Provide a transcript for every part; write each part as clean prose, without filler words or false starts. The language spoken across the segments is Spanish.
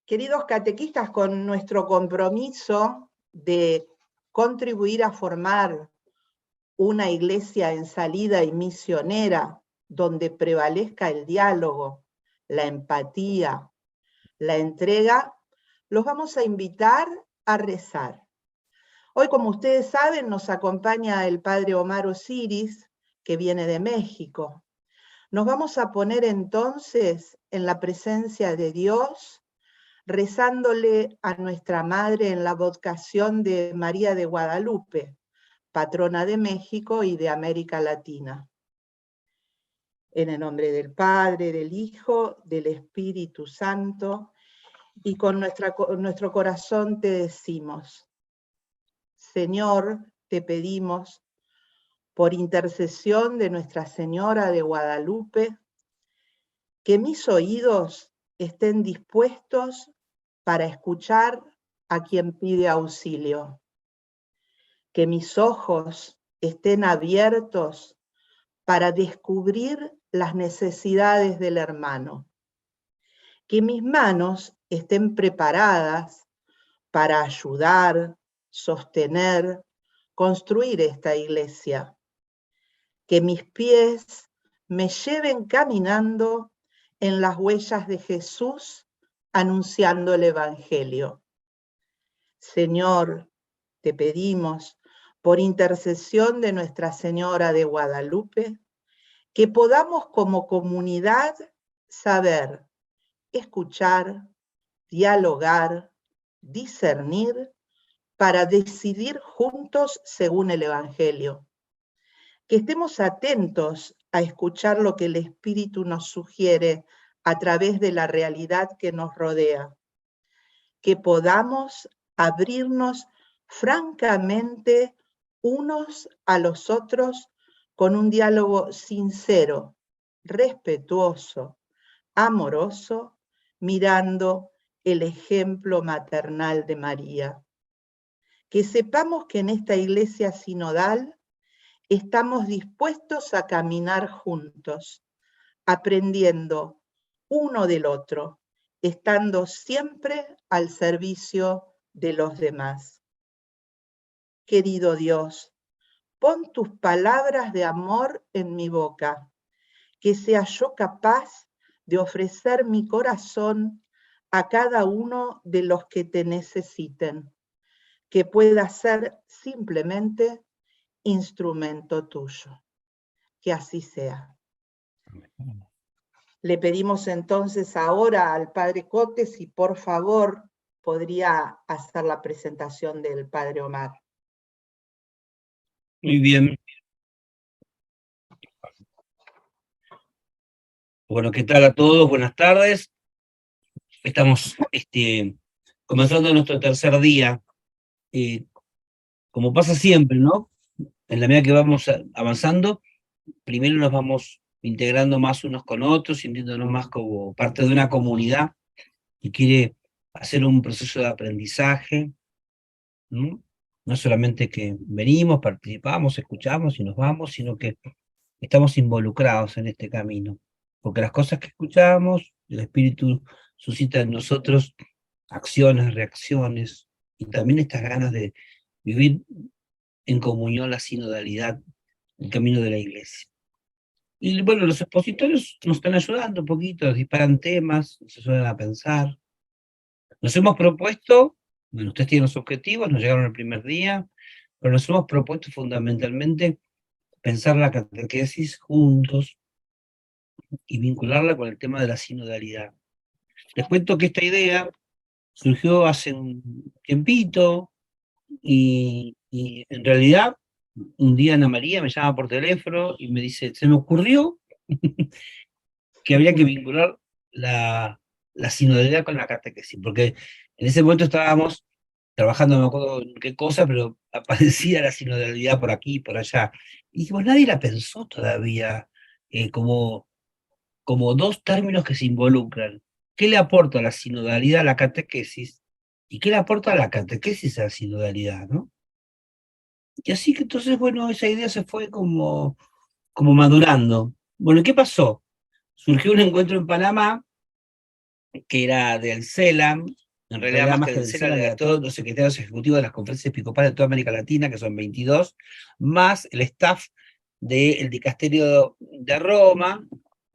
Queridos catequistas, con nuestro compromiso de contribuir a formar una iglesia en salida y misionera, donde prevalezca el diálogo, la empatía, la entrega, los vamos a invitar a rezar. Hoy, como ustedes saben, nos acompaña el padre Omar Osiris, que viene de México. Nos vamos a poner entonces en la presencia de Dios, rezándole a nuestra Madre en la vocación de María de Guadalupe, patrona de México y de América Latina. En el nombre del Padre, del Hijo, del Espíritu Santo, y con nuestro corazón te decimos: Señor, te pedimos, por intercesión de Nuestra Señora de Guadalupe, que mis oídos estén dispuestos para escuchar a quien pide auxilio, que mis ojos estén abiertos para descubrir las necesidades del hermano, que mis manos estén preparadas para ayudar, sostener, construir esta iglesia, que mis pies me lleven caminando en las huellas de Jesús, anunciando el Evangelio. Señor, te pedimos, por intercesión de Nuestra Señora de Guadalupe, que podamos como comunidad saber, escuchar, dialogar, discernir, para decidir juntos según el Evangelio. Que estemos atentos a escuchar lo que el Espíritu nos sugiere a través de la realidad que nos rodea. Que podamos abrirnos francamente unos a los otros con un diálogo sincero, respetuoso, amoroso, mirando el ejemplo maternal de María. Que sepamos que en esta iglesia sinodal estamos dispuestos a caminar juntos, aprendiendo uno del otro, estando siempre al servicio de los demás. Querido Dios, pon tus palabras de amor en mi boca, que sea yo capaz de ofrecer mi corazón a cada uno de los que te necesiten, que pueda ser simplemente instrumento tuyo. Que así sea. Le pedimos entonces ahora al padre Cote si por favor podría hacer la presentación del padre Omar. Muy bien. Bueno, ¿qué tal a todos? Buenas tardes. Estamos comenzando nuestro tercer día. Como pasa siempre, ¿no? En la medida que vamos avanzando, primero nos vamos integrando más unos con otros, sintiéndonos más como parte de una comunidad que quiere hacer un proceso de aprendizaje, ¿no? No solamente que venimos, participamos, escuchamos y nos vamos, sino que estamos involucrados en este camino. Porque las cosas que escuchamos, el Espíritu suscita en nosotros acciones, reacciones, y también estas ganas de vivir en comunión la sinodalidad, el camino de la iglesia. Y bueno, los expositores nos están ayudando un poquito, disparan temas, nos ayudan a pensar. Nos hemos propuesto, bueno, ustedes tienen los objetivos, nos llegaron el primer día, pero nos hemos propuesto fundamentalmente pensar la catequesis juntos y vincularla con el tema de la sinodalidad. Les cuento que esta idea surgió hace un tiempito y en realidad un día Ana María me llama por teléfono y me dice, se me ocurrió que habría que vincular la sinodalidad con la catequesis, porque en ese momento estábamos trabajando, no me acuerdo en qué cosa, pero aparecía la sinodalidad por aquí y por allá. Y dijimos, nadie la pensó todavía como dos términos que se involucran. ¿Qué le aporta la sinodalidad a la catequesis? ¿Y qué le aporta la catequesis a la sinodalidad, no? Y así que entonces, bueno, esa idea se fue como madurando. Bueno, ¿qué pasó? Surgió un encuentro en Panamá que era del CELAM, en realidad más que del CELAM, era todos los secretarios ejecutivos de las conferencias episcopales de toda América Latina, que son 22, más el staff del dicasterio de Roma,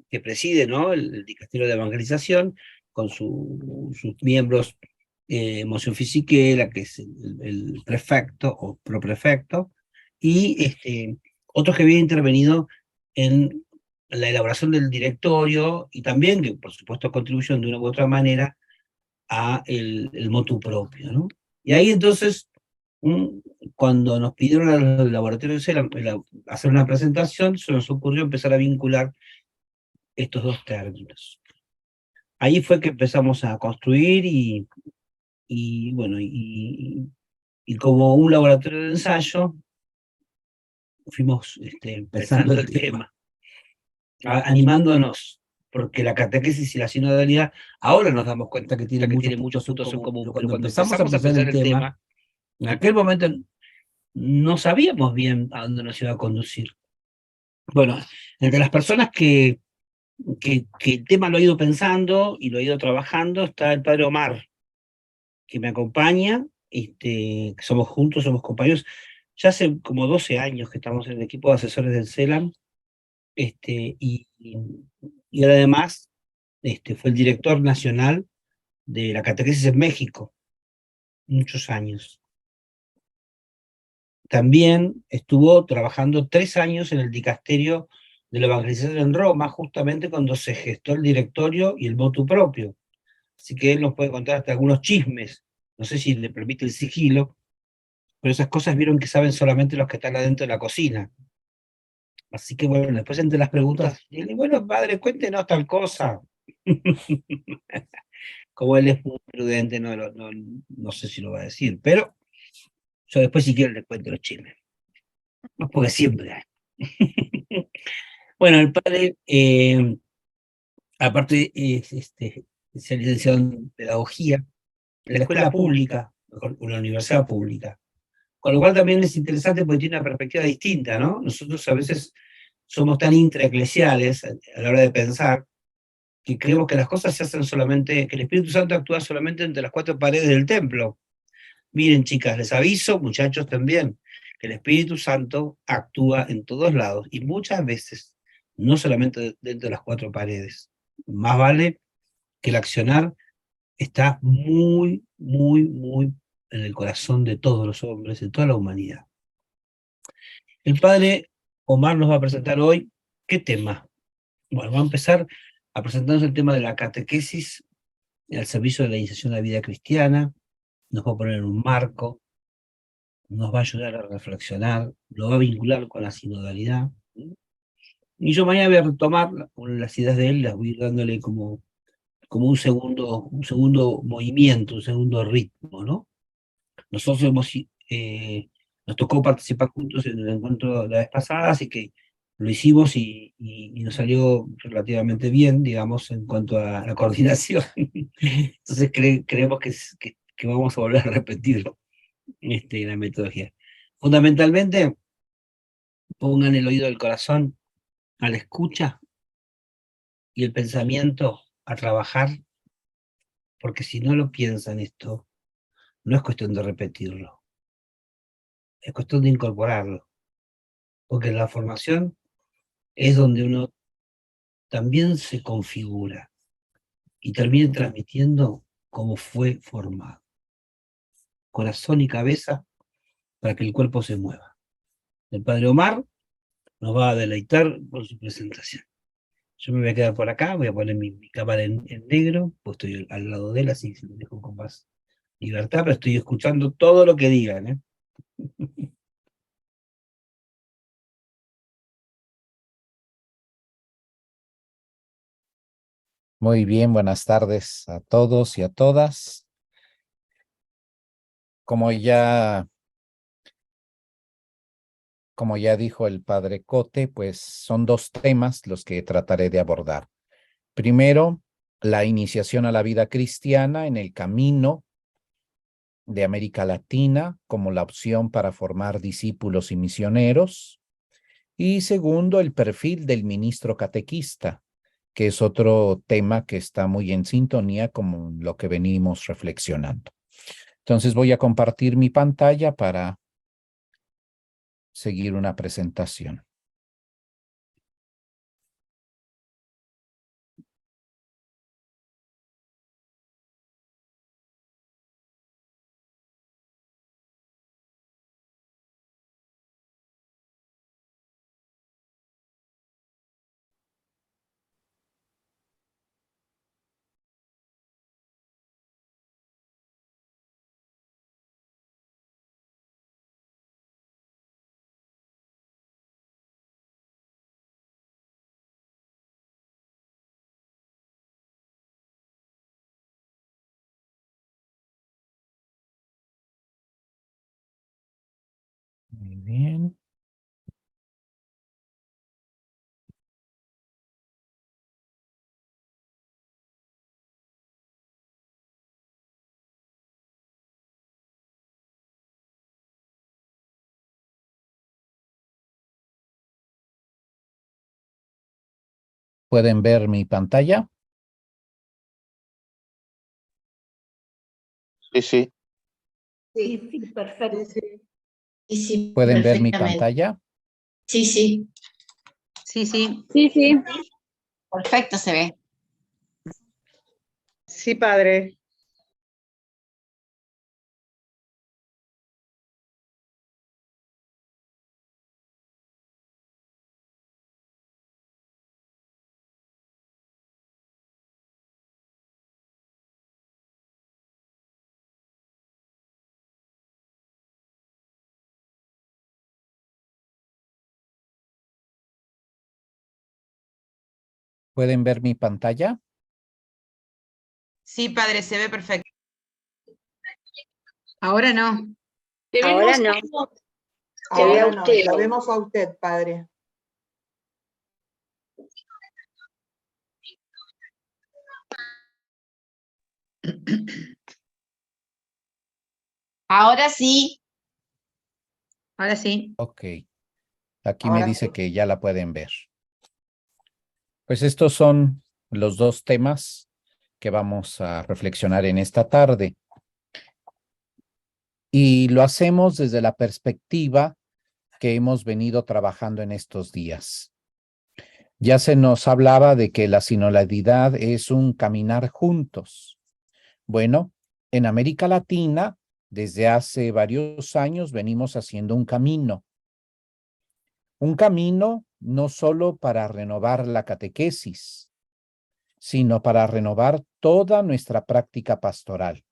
que preside, ¿no?, el dicasterio de evangelización, con sus miembros, Monsignor Fisichella, que es el prefecto o proprefecto, y otros que habían intervenido en la elaboración del directorio y también, que por supuesto contribuyen de una u otra manera a el motu propio, ¿no? Y ahí entonces, cuando nos pidieron a los laboratorios hacer una presentación, se nos ocurrió empezar a vincular estos dos términos. Ahí fue que empezamos a construir bueno, y como un laboratorio de ensayo, fuimos pensando el tema, animándonos, porque la catequesis y la sinodalidad, ahora nos damos cuenta que tiene muchos puntos en común, pero cuando empezamos a pensar el tema, en aquel momento no sabíamos bien a dónde nos iba a conducir. Bueno, entre las personas que el tema lo ha ido pensando y lo ha ido trabajando, está el padre Omar, que me acompaña, que somos juntos, somos compañeros. Ya hace como 12 años que estamos en el equipo de asesores del CELAM, y además fue el director nacional de la catequesis en México, muchos años. También estuvo trabajando 3 años en el dicasterio de la evangelización en Roma, justamente cuando se gestó el directorio y el motu propio. Así que él nos puede contar hasta algunos chismes, no sé si le permite el sigilo, pero esas cosas vieron que saben solamente los que están adentro de la cocina. Así que bueno, después entre las preguntas, dile, bueno, padre, cuéntenos tal cosa. Como él es muy prudente, no sé si lo va a decir, pero yo después si quiero le cuento los chismes. Porque siempre hay. Bueno, el padre, aparte es licenciado en pedagogía en la escuela pública, en la universidad pública. Con lo cual también es interesante porque tiene una perspectiva distinta, ¿no? Nosotros a veces somos tan intraeclesiales a la hora de pensar que creemos que las cosas se hacen solamente, que el Espíritu Santo actúa solamente entre las 4 paredes del templo. Miren, chicas, les aviso, muchachos también, que el Espíritu Santo actúa en todos lados y muchas veces, no solamente dentro de las 4 paredes. Más vale que el accionar está muy, muy, muy en el corazón de todos los hombres, de toda la humanidad. El padre Omar nos va a presentar hoy, ¿qué tema? Bueno, va a empezar a presentarnos el tema de la catequesis al servicio de la iniciación a la vida cristiana, nos va a poner en un marco, nos va a ayudar a reflexionar, lo va a vincular con la sinodalidad. Y yo mañana voy a retomar las ideas de él, las voy a ir dándole como un segundo movimiento, un segundo ritmo, ¿no? Nosotros nos tocó participar juntos en el encuentro la vez pasada, así que lo hicimos y nos salió relativamente bien, digamos, en cuanto a la coordinación. Entonces creemos que vamos a volver a repetir la metodología. Fundamentalmente, pongan el oído del corazón a la escucha y el pensamiento a trabajar, porque si no lo piensan esto, no es cuestión de repetirlo, es cuestión de incorporarlo, porque la formación es donde uno también se configura y termina transmitiendo cómo fue formado. Corazón y cabeza para que el cuerpo se mueva. El padre Omar nos va a deleitar con su presentación. Yo me voy a quedar por acá, voy a poner mi cámara en negro, pues estoy al lado de él, así se lo dejo con más libertad, pero estoy escuchando todo lo que digan, ¿eh? Muy bien, buenas tardes a todos y a todas. Como ya dijo el padre Cote, pues son 2 temas los que trataré de abordar. Primero, la iniciación a la vida cristiana en el camino de América Latina como la opción para formar discípulos y misioneros. Y segundo, el perfil del ministro catequista que es otro tema que está muy en sintonía con lo que venimos reflexionando. Entonces voy a compartir mi pantalla para seguir una presentación. Muy bien. ¿Pueden ver mi pantalla? Sí, sí. Sí, sí, perfecto. Sí, sí. Sí, sí, ¿Pueden ver mi perfectamente. pantalla? Sí, sí. Sí, sí. Sí, sí. Perfecto se ve. Sí, padre. ¿Pueden ver mi pantalla? Sí, padre, se ve perfecto. Ahora no. Ahora no. Se ve a Ahora no, usted. la vemos a usted, padre. Ahora sí. Ahora sí. Ok. Aquí me Ahora dice sí. que ya la pueden ver. Pues estos son los dos temas que vamos a reflexionar en esta tarde. Y lo hacemos desde la perspectiva que hemos venido trabajando en estos días. Ya se nos hablaba de que la sinodalidad es un caminar juntos. Bueno, en América Latina, desde hace varios años venimos haciendo un camino no solo para renovar la catequesis, sino para renovar toda nuestra práctica pastoral.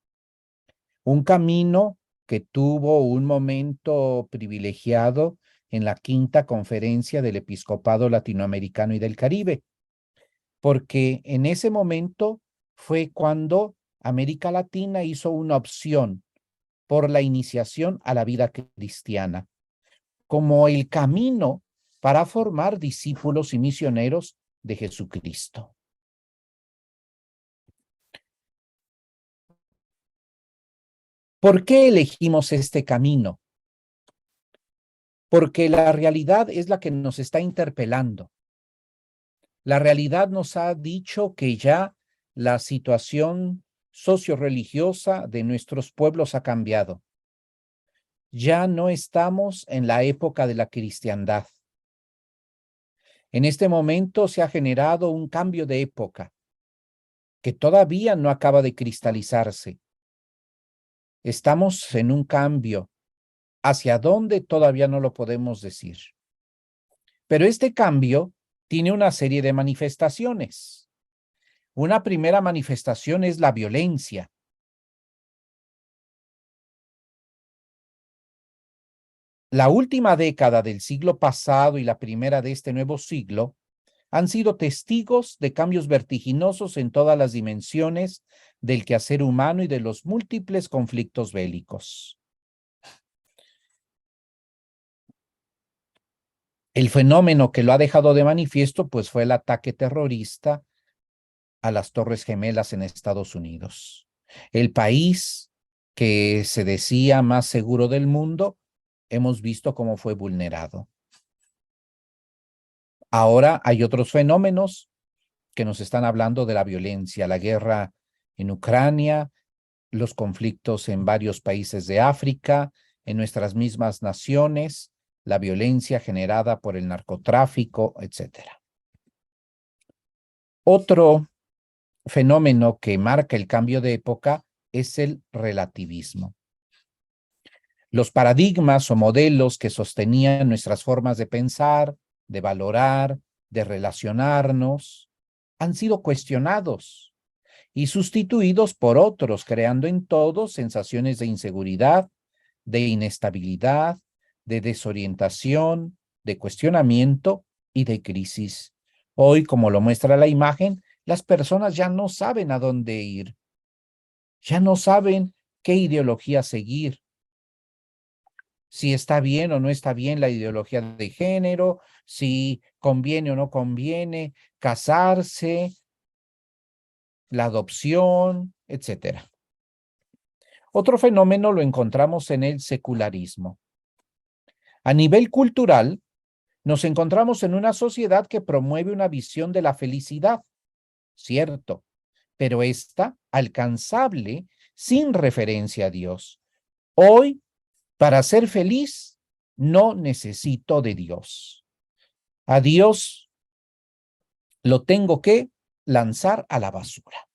Un camino que tuvo un momento privilegiado en la quinta conferencia del Episcopado Latinoamericano y del Caribe, porque en ese momento fue cuando América Latina hizo una opción por la iniciación a la vida cristiana, como el camino para formar discípulos y misioneros de Jesucristo. ¿Por qué elegimos este camino? Porque la realidad es la que nos está interpelando. La realidad nos ha dicho que ya la situación socio-religiosa de nuestros pueblos ha cambiado. Ya no estamos en la época de la cristiandad. En este momento se ha generado un cambio de época que todavía no acaba de cristalizarse. Estamos en un cambio. ¿Hacia dónde? Todavía no lo podemos decir. Pero este cambio tiene una serie de manifestaciones. Una primera manifestación es la violencia. La última década del siglo pasado y la primera de este nuevo siglo han sido testigos de cambios vertiginosos en todas las dimensiones del quehacer humano y de los múltiples conflictos bélicos. El fenómeno que lo ha dejado de manifiesto, pues, fue el ataque terrorista a las Torres Gemelas en Estados Unidos. El país que se decía más seguro del mundo, hemos visto cómo fue vulnerado. Ahora hay otros fenómenos que nos están hablando de la violencia, la guerra en Ucrania, los conflictos en varios países de África, en nuestras mismas naciones, la violencia generada por el narcotráfico, etc. Otro fenómeno que marca el cambio de época es el relativismo. Los paradigmas o modelos que sostenían nuestras formas de pensar, de valorar, de relacionarnos, han sido cuestionados y sustituidos por otros, creando en todos sensaciones de inseguridad, de inestabilidad, de desorientación, de cuestionamiento y de crisis. Hoy, como lo muestra la imagen, las personas ya no saben a dónde ir, ya no saben qué ideología seguir, si está bien o no está bien la ideología de género, si conviene o no conviene casarse, la adopción, etc. Otro fenómeno lo encontramos en el secularismo. A nivel cultural, nos encontramos en una sociedad que promueve una visión de la felicidad, cierto, pero esta alcanzable sin referencia a Dios. Hoy, para ser feliz, no necesito de Dios. A Dios lo tengo que lanzar a la basura.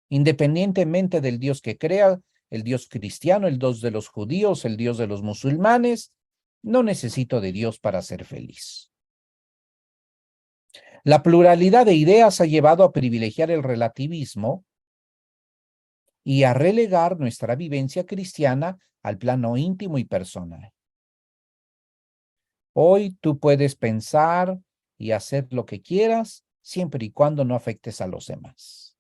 Independientemente del Dios que crea, el Dios cristiano, el Dios de los judíos, el Dios de los musulmanes, no necesito de Dios para ser feliz. La pluralidad de ideas ha llevado a privilegiar el relativismo y a relegar nuestra vivencia cristiana al plano íntimo y personal. Hoy tú puedes pensar y hacer lo que quieras, siempre y cuando no afectes a los demás.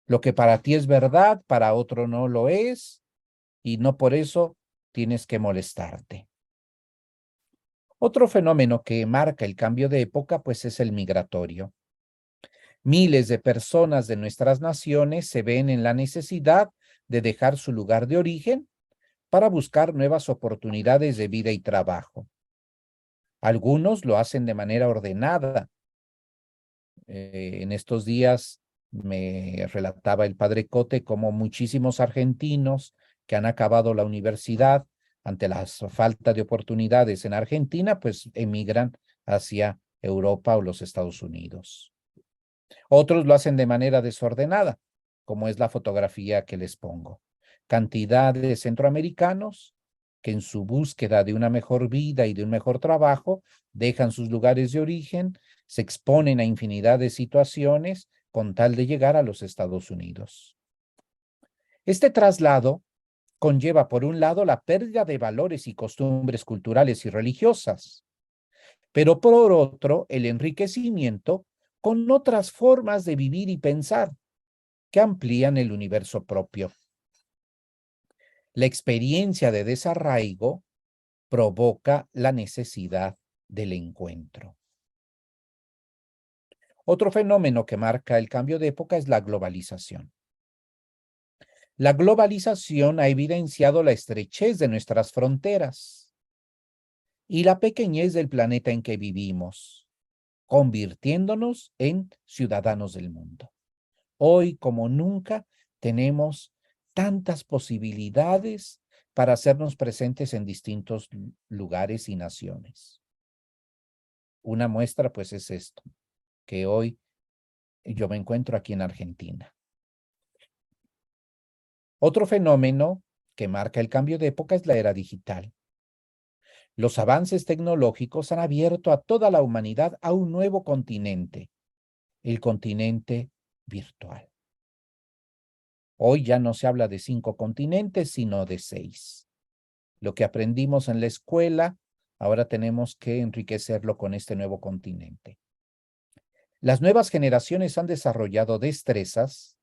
Lo que para ti es verdad, para otro no lo es, y no por eso tienes que molestarte. Otro fenómeno que marca el cambio de época, pues, es el migratorio. Miles de personas de nuestras naciones se ven en la necesidad de dejar su lugar de origen para buscar nuevas oportunidades de vida y trabajo. Algunos lo hacen de manera ordenada. En estos días me relataba el padre Cote cómo muchísimos argentinos que han acabado la universidad ante la falta de oportunidades en Argentina, pues emigran hacia Europa o los Estados Unidos. Otros lo hacen de manera desordenada, como es la fotografía que les pongo. Cantidad de centroamericanos que en su búsqueda de una mejor vida y de un mejor trabajo dejan sus lugares de origen, se exponen a infinidad de situaciones con tal de llegar a los Estados Unidos. Este traslado conlleva, por un lado, la pérdida de valores y costumbres culturales y religiosas, pero por otro, el enriquecimiento con otras formas de vivir y pensar que amplían el universo propio. La experiencia de desarraigo provoca la necesidad del encuentro. Otro fenómeno que marca el cambio de época es la globalización. La globalización ha evidenciado la estrechez de nuestras fronteras y la pequeñez del planeta en que vivimos, convirtiéndonos en ciudadanos del mundo. Hoy, como nunca, tenemos tantas posibilidades para hacernos presentes en distintos lugares y naciones. Una muestra, pues, es esto, que hoy yo me encuentro aquí en Argentina. Otro fenómeno que marca el cambio de época es la era digital. Los avances tecnológicos han abierto a toda la humanidad a un nuevo continente, el continente virtual. Hoy ya no se habla de 5 continentes, sino de 6. Lo que aprendimos en la escuela, ahora tenemos que enriquecerlo con este nuevo continente. Las nuevas generaciones han desarrollado destrezas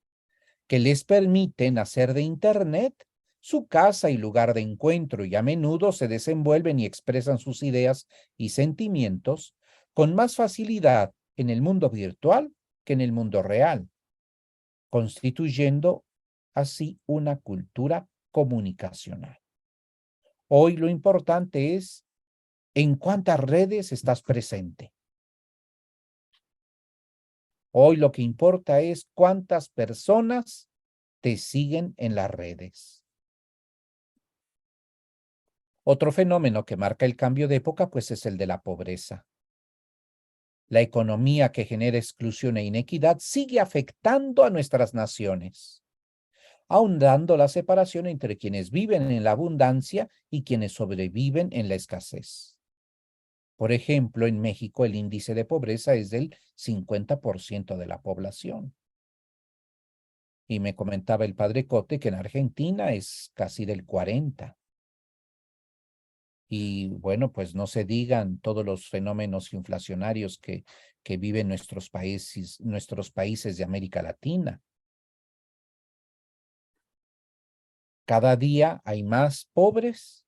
que les permiten hacer de Internet su casa y lugar de encuentro, y a menudo se desenvuelven y expresan sus ideas y sentimientos con más facilidad en el mundo virtual que en el mundo real, constituyendo así una cultura comunicacional. Hoy lo importante es en cuántas redes estás presente. Hoy lo que importa es cuántas personas te siguen en las redes. Otro fenómeno que marca el cambio de época, pues, es el de la pobreza. La economía que genera exclusión e inequidad sigue afectando a nuestras naciones, ahondando la separación entre quienes viven en la abundancia y quienes sobreviven en la escasez. Por ejemplo, en México el índice de pobreza es del 50% de la población. Y me comentaba el padre Cote que en Argentina es casi del 40%. Y bueno, pues no se digan todos los fenómenos inflacionarios que viven nuestros países de América Latina. Cada día hay más pobres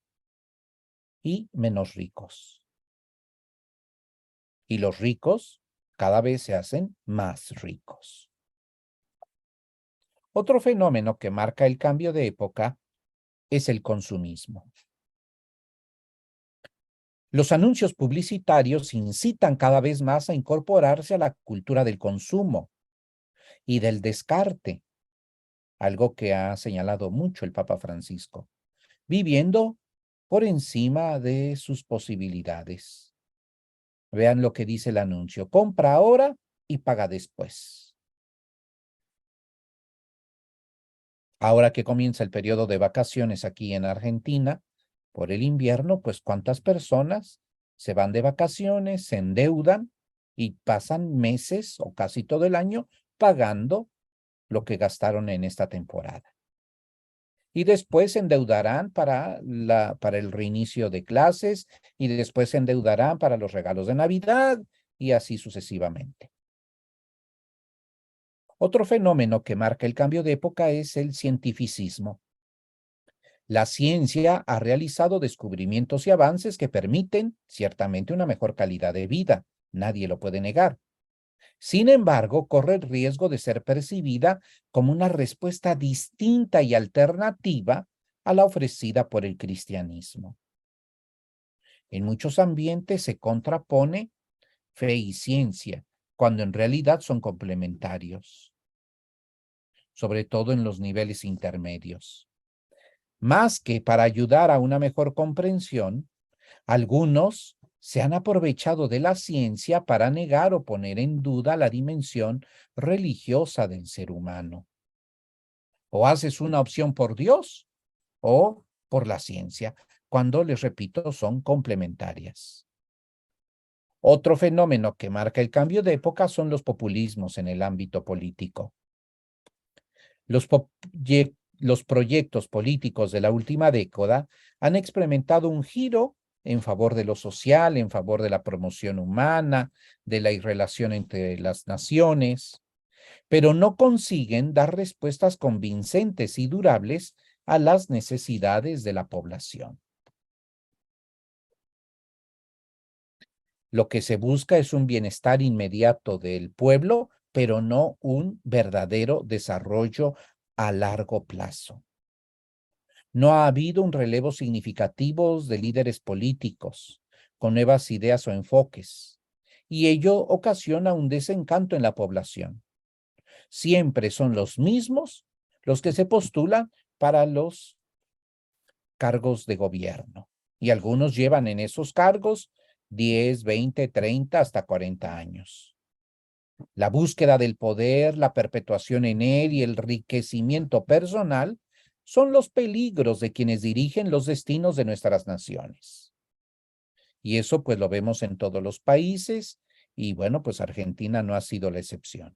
y menos ricos. Y los ricos cada vez se hacen más ricos. Otro fenómeno que marca el cambio de época es el consumismo. Los anuncios publicitarios incitan cada vez más a incorporarse a la cultura del consumo y del descarte, algo que ha señalado mucho el Papa Francisco, viviendo por encima de sus posibilidades. Vean lo que dice el anuncio: compra ahora y paga después. Ahora que comienza el periodo de vacaciones aquí en Argentina, por el invierno, pues ¿cuántas personas se van de vacaciones, se endeudan y pasan meses o casi todo el año pagando lo que gastaron en esta temporada? Y después se endeudarán para el reinicio de clases, y después se endeudarán para los regalos de Navidad, y así sucesivamente. Otro fenómeno que marca el cambio de época es el cientificismo. La ciencia ha realizado descubrimientos y avances que permiten ciertamente una mejor calidad de vida, nadie lo puede negar. Sin embargo, corre el riesgo de ser percibida como una respuesta distinta y alternativa a la ofrecida por el cristianismo. En muchos ambientes se contrapone fe y ciencia, cuando en realidad son complementarios, sobre todo en los niveles intermedios. Más que para ayudar a una mejor comprensión, algunos se han aprovechado de la ciencia para negar o poner en duda la dimensión religiosa del ser humano. O haces una opción por Dios o por la ciencia, cuando, les repito, son complementarias. Otro fenómeno que marca el cambio de época son los populismos en el ámbito político. Los proyectos políticos de la última década han experimentado un giro en favor de lo social, en favor de la promoción humana, de la irrelación entre las naciones, pero no consiguen dar respuestas convincentes y durables a las necesidades de la población. Lo que se busca es un bienestar inmediato del pueblo, pero no un verdadero desarrollo a largo plazo. No ha habido un relevo significativo de líderes políticos con nuevas ideas o enfoques, y ello ocasiona un desencanto en la población. Siempre son los mismos los que se postulan para los cargos de gobierno, y algunos llevan en esos cargos 10, 20, 30, hasta 40 años. La búsqueda del poder, la perpetuación en él y el enriquecimiento personal son los peligros de quienes dirigen los destinos de nuestras naciones. Y eso pues lo vemos en todos los países, y bueno, pues Argentina no ha sido la excepción.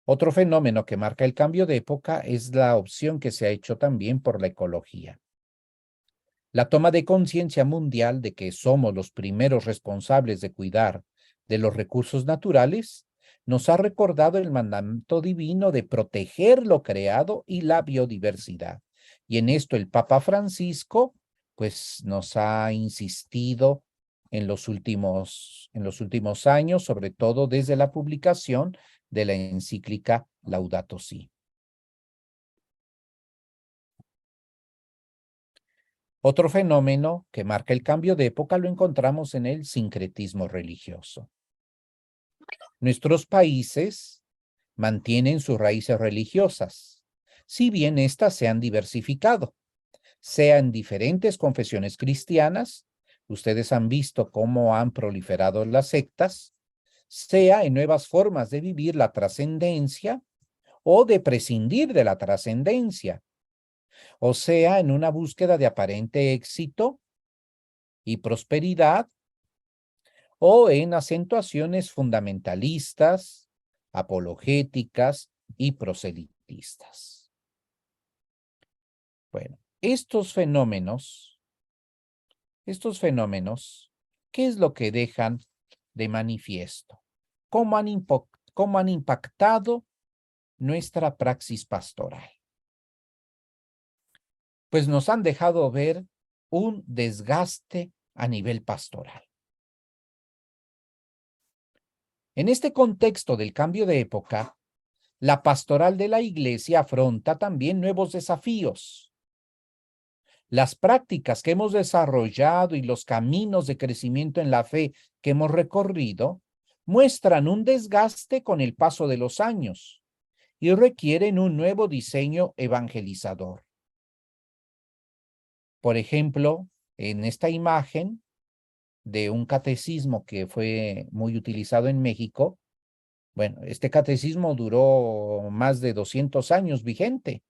Otro fenómeno que marca el cambio de época es la opción que se ha hecho también por la ecología. La toma de conciencia mundial de que somos los primeros responsables de cuidar de los recursos naturales nos ha recordado el mandamiento divino de proteger lo creado y la biodiversidad. Y en esto el Papa Francisco pues nos ha insistido en los últimos años, sobre todo desde la publicación de la encíclica Laudato Si. Otro fenómeno que marca el cambio de época lo encontramos en el sincretismo religioso. Nuestros países mantienen sus raíces religiosas, si bien éstas se han diversificado, sea en diferentes confesiones cristianas, ustedes han visto cómo han proliferado las sectas, sea en nuevas formas de vivir la trascendencia o de prescindir de la trascendencia, o sea en una búsqueda de aparente éxito y prosperidad, o en acentuaciones fundamentalistas, apologéticas y proselitistas. Bueno, estos fenómenos, ¿qué es lo que dejan de manifiesto? ¿Cómo han impactado nuestra praxis pastoral? Pues nos han dejado ver un desgaste a nivel pastoral. En este contexto del cambio de época, la pastoral de la Iglesia afronta también nuevos desafíos. Las prácticas que hemos desarrollado y los caminos de crecimiento en la fe que hemos recorrido muestran un desgaste con el paso de los años y requieren un nuevo diseño evangelizador. Por ejemplo, en esta imagen de un catecismo que fue muy utilizado en México, bueno, este catecismo duró más de 200 años vigente.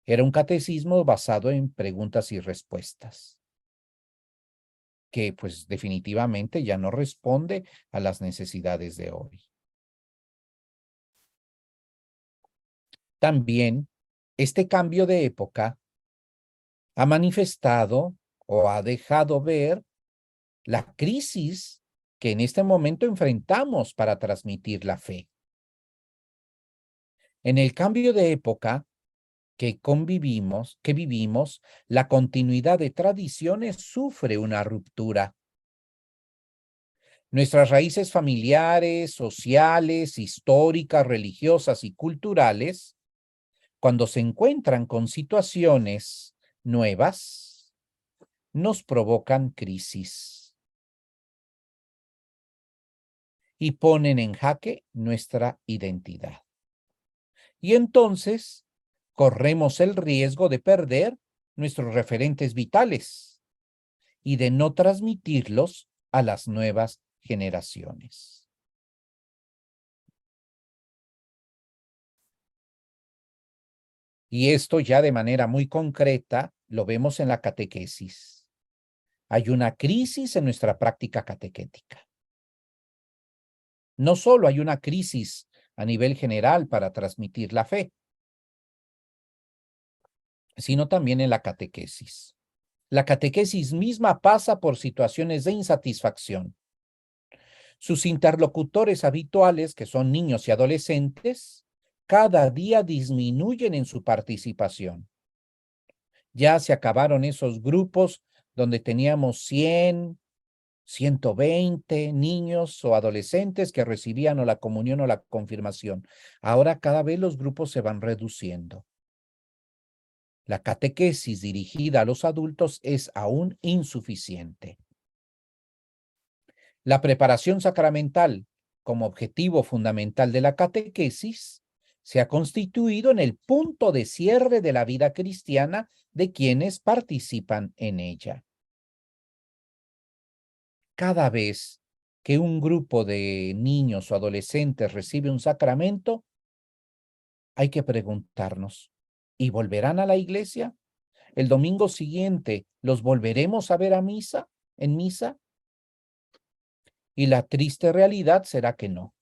Era un catecismo basado en preguntas y respuestas, que pues definitivamente ya no responde a las necesidades de hoy. También, este cambio de época ha manifestado o ha dejado ver la crisis que en este momento enfrentamos para transmitir la fe. En el cambio de época que vivimos, la continuidad de tradiciones sufre una ruptura. Nuestras raíces familiares, sociales, históricas, religiosas y culturales, cuando se encuentran con situaciones nuevas, nos provocan crisis y ponen en jaque nuestra identidad. Y entonces corremos el riesgo de perder nuestros referentes vitales y de no transmitirlos a las nuevas generaciones. Y esto ya de manera muy concreta lo vemos en la catequesis. Hay una crisis en nuestra práctica catequética. No solo hay una crisis a nivel general para transmitir la fe, sino también en la catequesis. La catequesis misma pasa por situaciones de insatisfacción. Sus interlocutores habituales, que son niños y adolescentes, cada día disminuyen en su participación. Ya se acabaron esos grupos donde teníamos 100, 120 niños o adolescentes que recibían o la comunión o la confirmación. Ahora cada vez los grupos se van reduciendo. La catequesis dirigida a los adultos es aún insuficiente. La preparación sacramental, como objetivo fundamental de la catequesis, se ha constituido en el punto de cierre de la vida cristiana de quienes participan en ella. Cada vez que un grupo de niños o adolescentes recibe un sacramento, hay que preguntarnos, ¿y volverán a la iglesia? ¿El domingo siguiente los volveremos a ver en misa? Y la triste realidad será que no.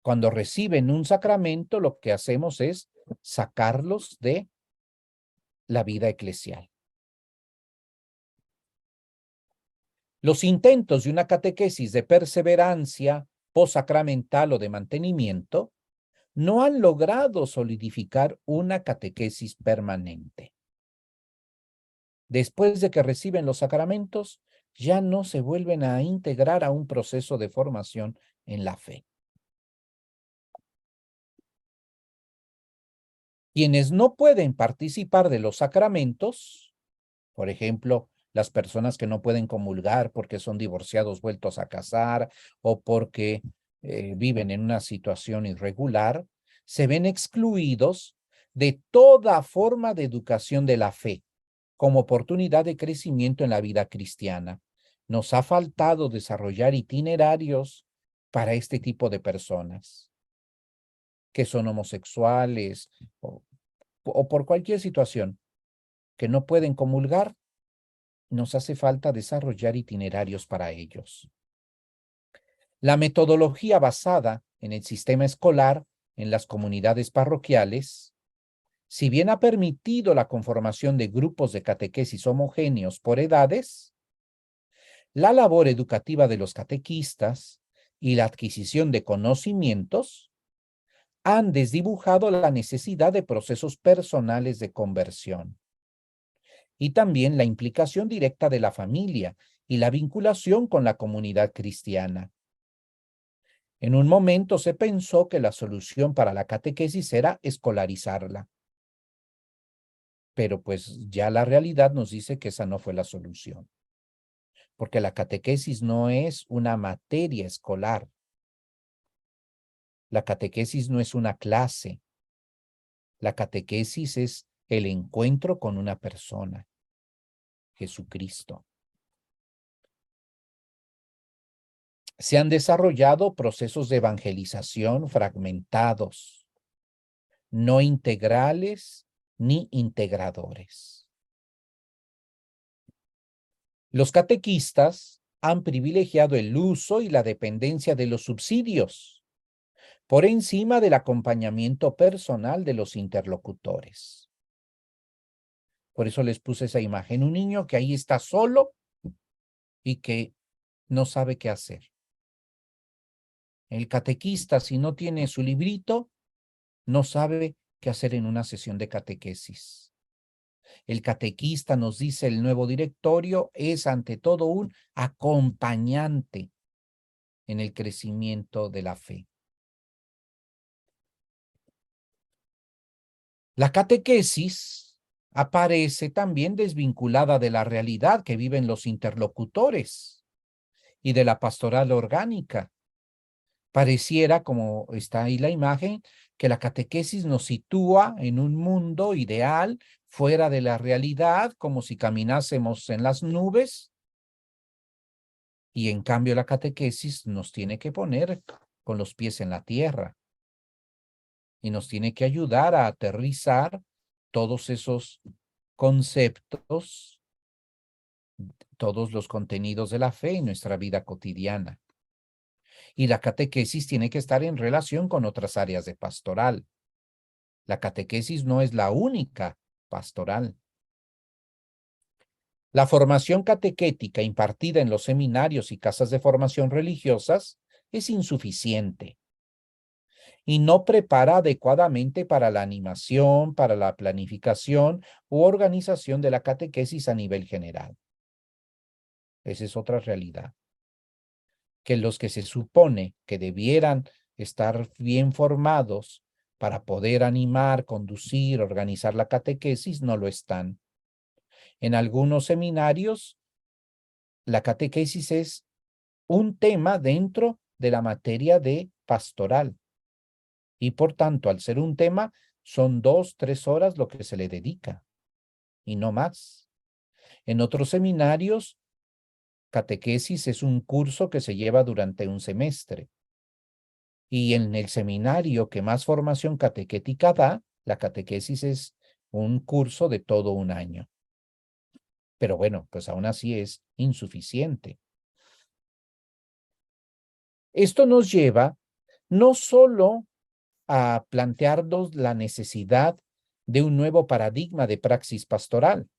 Cuando reciben un sacramento, lo que hacemos es sacarlos de la vida eclesial. Los intentos de una catequesis de perseverancia postsacramental o de mantenimiento no han logrado solidificar una catequesis permanente. Después de que reciben los sacramentos, ya no se vuelven a integrar a un proceso de formación en la fe. Quienes no pueden participar de los sacramentos, por ejemplo, las personas que no pueden comulgar porque son divorciados vueltos a casar o porque viven en una situación irregular, se ven excluidos de toda forma de educación de la fe como oportunidad de crecimiento en la vida cristiana. Nos ha faltado desarrollar itinerarios para este tipo de personas que son homosexuales o por cualquier situación que no pueden comulgar. Nos hace falta desarrollar itinerarios para ellos. La metodología basada en el sistema escolar en las comunidades parroquiales, si bien ha permitido la conformación de grupos de catequesis homogéneos por edades, la labor educativa de los catequistas y la adquisición de conocimientos han desdibujado la necesidad de procesos personales de conversión y también la implicación directa de la familia y la vinculación con la comunidad cristiana. En un momento se pensó que la solución para la catequesis era escolarizarla, pero pues ya la realidad nos dice que esa no fue la solución, porque la catequesis no es una materia escolar. La catequesis no es una clase. La catequesis es el encuentro con una persona, Jesucristo. Se han desarrollado procesos de evangelización fragmentados, no integrales ni integradores. Los catequistas han privilegiado el uso y la dependencia de los subsidios por encima del acompañamiento personal de los interlocutores. Por eso les puse esa imagen, un niño que ahí está solo y que no sabe qué hacer. El catequista, si no tiene su librito, no sabe qué hacer en una sesión de catequesis. El catequista, nos dice el nuevo directorio, es ante todo un acompañante en el crecimiento de la fe. La catequesis aparece también desvinculada de la realidad que viven los interlocutores y de la pastoral orgánica. Pareciera, como está ahí la imagen, que la catequesis nos sitúa en un mundo ideal, fuera de la realidad, como si caminásemos en las nubes. Y en cambio la catequesis nos tiene que poner con los pies en la tierra y nos tiene que ayudar a aterrizar todos esos conceptos, todos los contenidos de la fe en nuestra vida cotidiana. Y la catequesis tiene que estar en relación con otras áreas de pastoral. La catequesis no es la única pastoral. La formación catequética impartida en los seminarios y casas de formación religiosas es insuficiente y no prepara adecuadamente para la animación, para la planificación u organización de la catequesis a nivel general. Esa es otra realidad. Que los que se supone que debieran estar bien formados para poder animar, conducir, organizar la catequesis, no lo están. En algunos seminarios, la catequesis es un tema dentro de la materia de pastoral. Y por tanto, al ser un tema, son 2, 3 horas lo que se le dedica y no más. En otros seminarios, catequesis es un curso que se lleva durante un semestre. Y en el seminario que más formación catequética da, la catequesis es un curso de todo un año. Pero bueno, pues aún así es insuficiente. Esto nos lleva no solo a plantearnos la necesidad de un nuevo paradigma de praxis pastoral,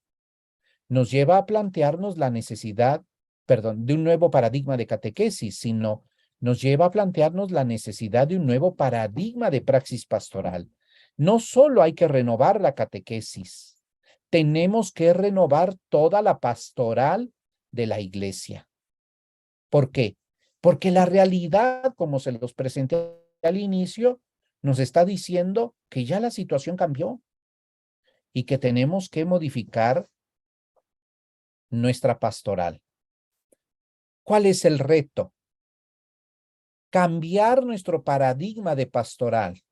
nos lleva a plantearnos la necesidad, de un nuevo paradigma de catequesis, sino nos lleva a plantearnos la necesidad de un nuevo paradigma de praxis pastoral. No solo hay que renovar la catequesis, tenemos que renovar toda la pastoral de la iglesia. ¿Por qué? Porque la realidad, como se los presenté al inicio, nos está diciendo que ya la situación cambió y que tenemos que modificar nuestra pastoral. ¿Cuál es el reto? Cambiar nuestro paradigma de pastoral.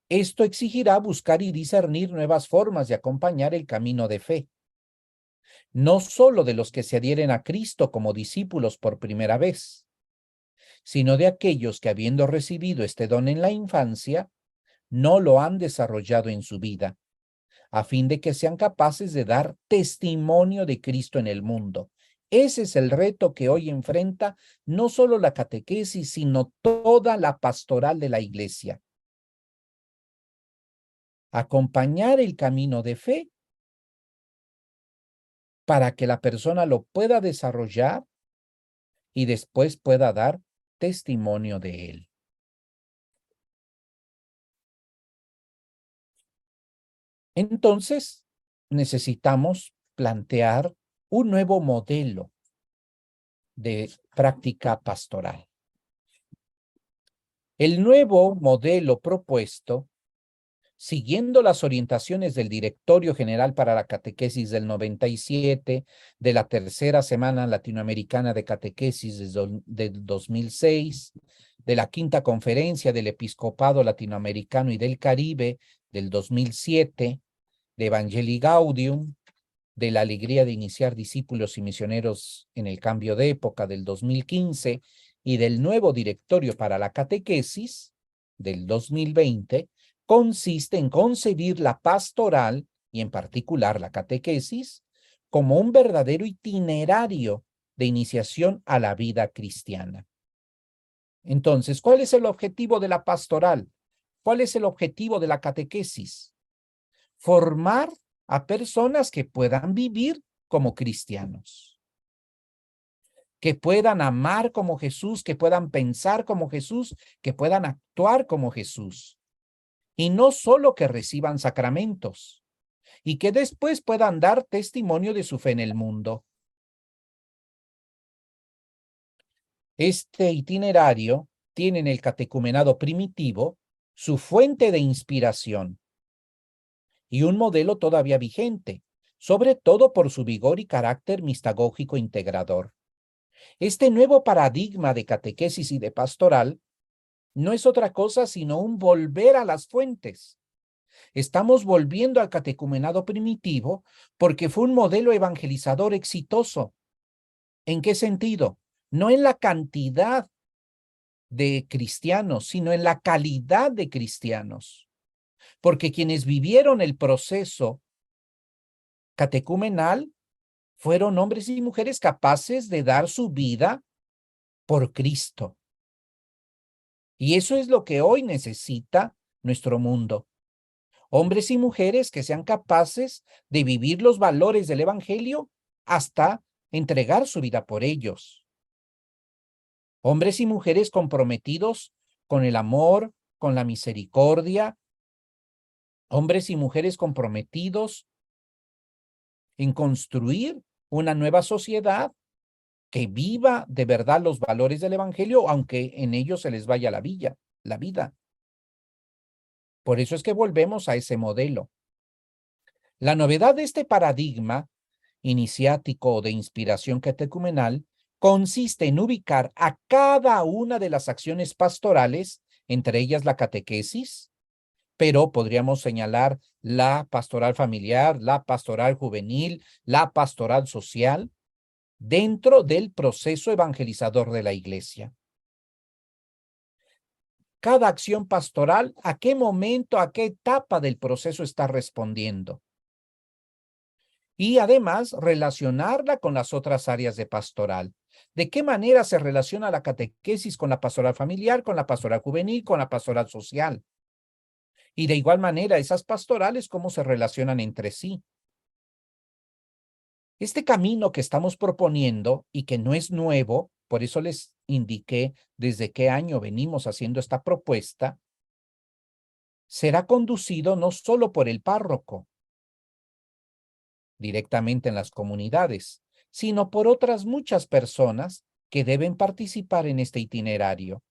Esto exigirá buscar y discernir nuevas formas de acompañar el camino de fe, no solo de los que se adhieren a Cristo como discípulos por primera vez, sino de aquellos que, habiendo recibido este don en la infancia, no lo han desarrollado en su vida, a fin de que sean capaces de dar testimonio de Cristo en el mundo. Ese es el reto que hoy enfrenta no solo la catequesis, sino toda la pastoral de la Iglesia. Acompañar el camino de fe para que la persona lo pueda desarrollar y después pueda dar testimonio de él. Entonces, necesitamos plantear un nuevo modelo de práctica pastoral. El nuevo modelo propuesto, siguiendo las orientaciones del Directorio General para la Catequesis del 97, de la Tercera Semana Latinoamericana de Catequesis del 2006, de la Quinta Conferencia del Episcopado Latinoamericano y del Caribe del 2007, de Evangelii Gaudium, de la alegría de iniciar discípulos y misioneros en el cambio de época del 2015 y del nuevo Directorio para la Catequesis del 2020, consiste en concebir la pastoral, y en particular la catequesis, como un verdadero itinerario de iniciación a la vida cristiana. Entonces, ¿cuál es el objetivo de la pastoral? ¿Cuál es el objetivo de la catequesis? Formar a personas que puedan vivir como cristianos, que puedan amar como Jesús, que puedan pensar como Jesús, que puedan actuar como Jesús. Y no solo que reciban sacramentos, y que después puedan dar testimonio de su fe en el mundo. Este itinerario tiene en el catecumenado primitivo su fuente de inspiración y un modelo todavía vigente, sobre todo por su vigor y carácter mistagógico integrador. Este nuevo paradigma de catequesis y de pastoral no es otra cosa sino un volver a las fuentes. Estamos volviendo al catecumenado primitivo porque fue un modelo evangelizador exitoso. ¿En qué sentido? No en la cantidad de cristianos, sino en la calidad de cristianos. Porque quienes vivieron el proceso catecumenal fueron hombres y mujeres capaces de dar su vida por Cristo. Y eso es lo que hoy necesita nuestro mundo. Hombres y mujeres que sean capaces de vivir los valores del Evangelio hasta entregar su vida por ellos. Hombres y mujeres comprometidos con el amor, con la misericordia. Hombres y mujeres comprometidos en construir una nueva sociedad que viva de verdad los valores del Evangelio, aunque en ellos se les vaya la vida. Por eso es que volvemos a ese modelo. La novedad de este paradigma iniciático o de inspiración catecumenal consiste en ubicar a cada una de las acciones pastorales, entre ellas la catequesis, pero podríamos señalar la pastoral familiar, la pastoral juvenil, la pastoral social, dentro del proceso evangelizador de la Iglesia. Cada acción pastoral, ¿a qué momento, a qué etapa del proceso está respondiendo? Y además relacionarla con las otras áreas de pastoral. ¿De qué manera se relaciona la catequesis con la pastoral familiar, con la pastoral juvenil, con la pastoral social? Y de igual manera, esas pastorales, ¿cómo se relacionan entre sí? Este camino que estamos proponiendo y que no es nuevo, por eso les indiqué desde qué año venimos haciendo esta propuesta, será conducido no solo por el párroco, directamente en las comunidades, sino por otras muchas personas que deben participar en este itinerario.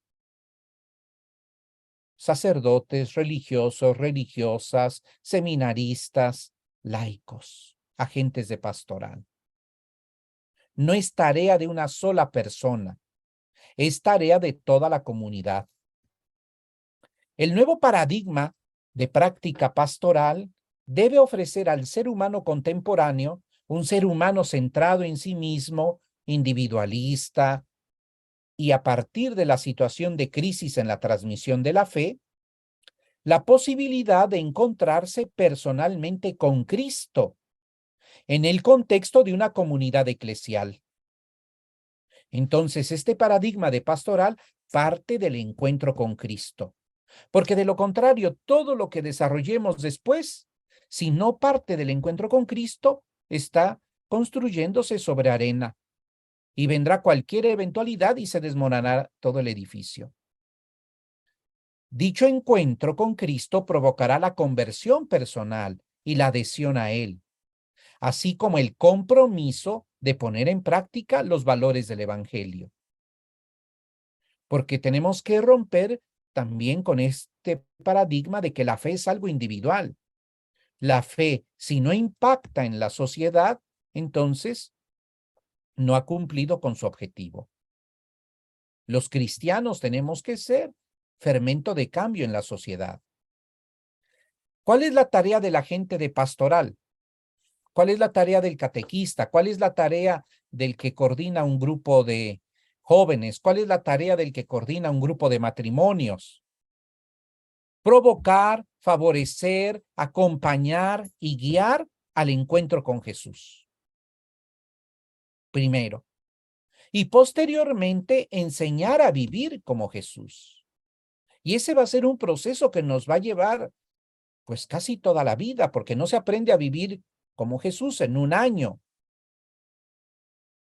Sacerdotes, religiosos, religiosas, seminaristas, laicos, agentes de pastoral. no es tarea de una sola persona, es tarea de toda la comunidad. El nuevo paradigma de práctica pastoral debe ofrecer al ser humano contemporáneo un ser humano centrado en sí mismo, individualista, y a partir de la situación de crisis en la transmisión de la fe, la posibilidad de encontrarse personalmente con Cristo en el contexto de una comunidad eclesial. Entonces, este paradigma de pastoral parte del encuentro con Cristo, porque de lo contrario, todo lo que desarrollemos después, si no parte del encuentro con Cristo, está construyéndose sobre arena y vendrá cualquier eventualidad y se desmoronará todo el edificio. Dicho encuentro con Cristo provocará la conversión personal y la adhesión a Él, así como el compromiso de poner en práctica los valores del Evangelio. Porque tenemos que romper también con este paradigma de que la fe es algo individual. La fe, si no impacta en la sociedad, entonces no ha cumplido con su objetivo. Los cristianos tenemos que ser fermento de cambio en la sociedad. ¿Cuál es la tarea de la gente de pastoral? ¿Cuál es la tarea del catequista? ¿Cuál es la tarea del que coordina un grupo de jóvenes? ¿Cuál es la tarea del que coordina un grupo de matrimonios? Provocar, favorecer, acompañar y guiar al encuentro con Jesús. Primero. Y posteriormente enseñar a vivir como Jesús. Y ese va a ser un proceso que nos va a llevar pues casi toda la vida, porque no se aprende a vivir como Jesús en un año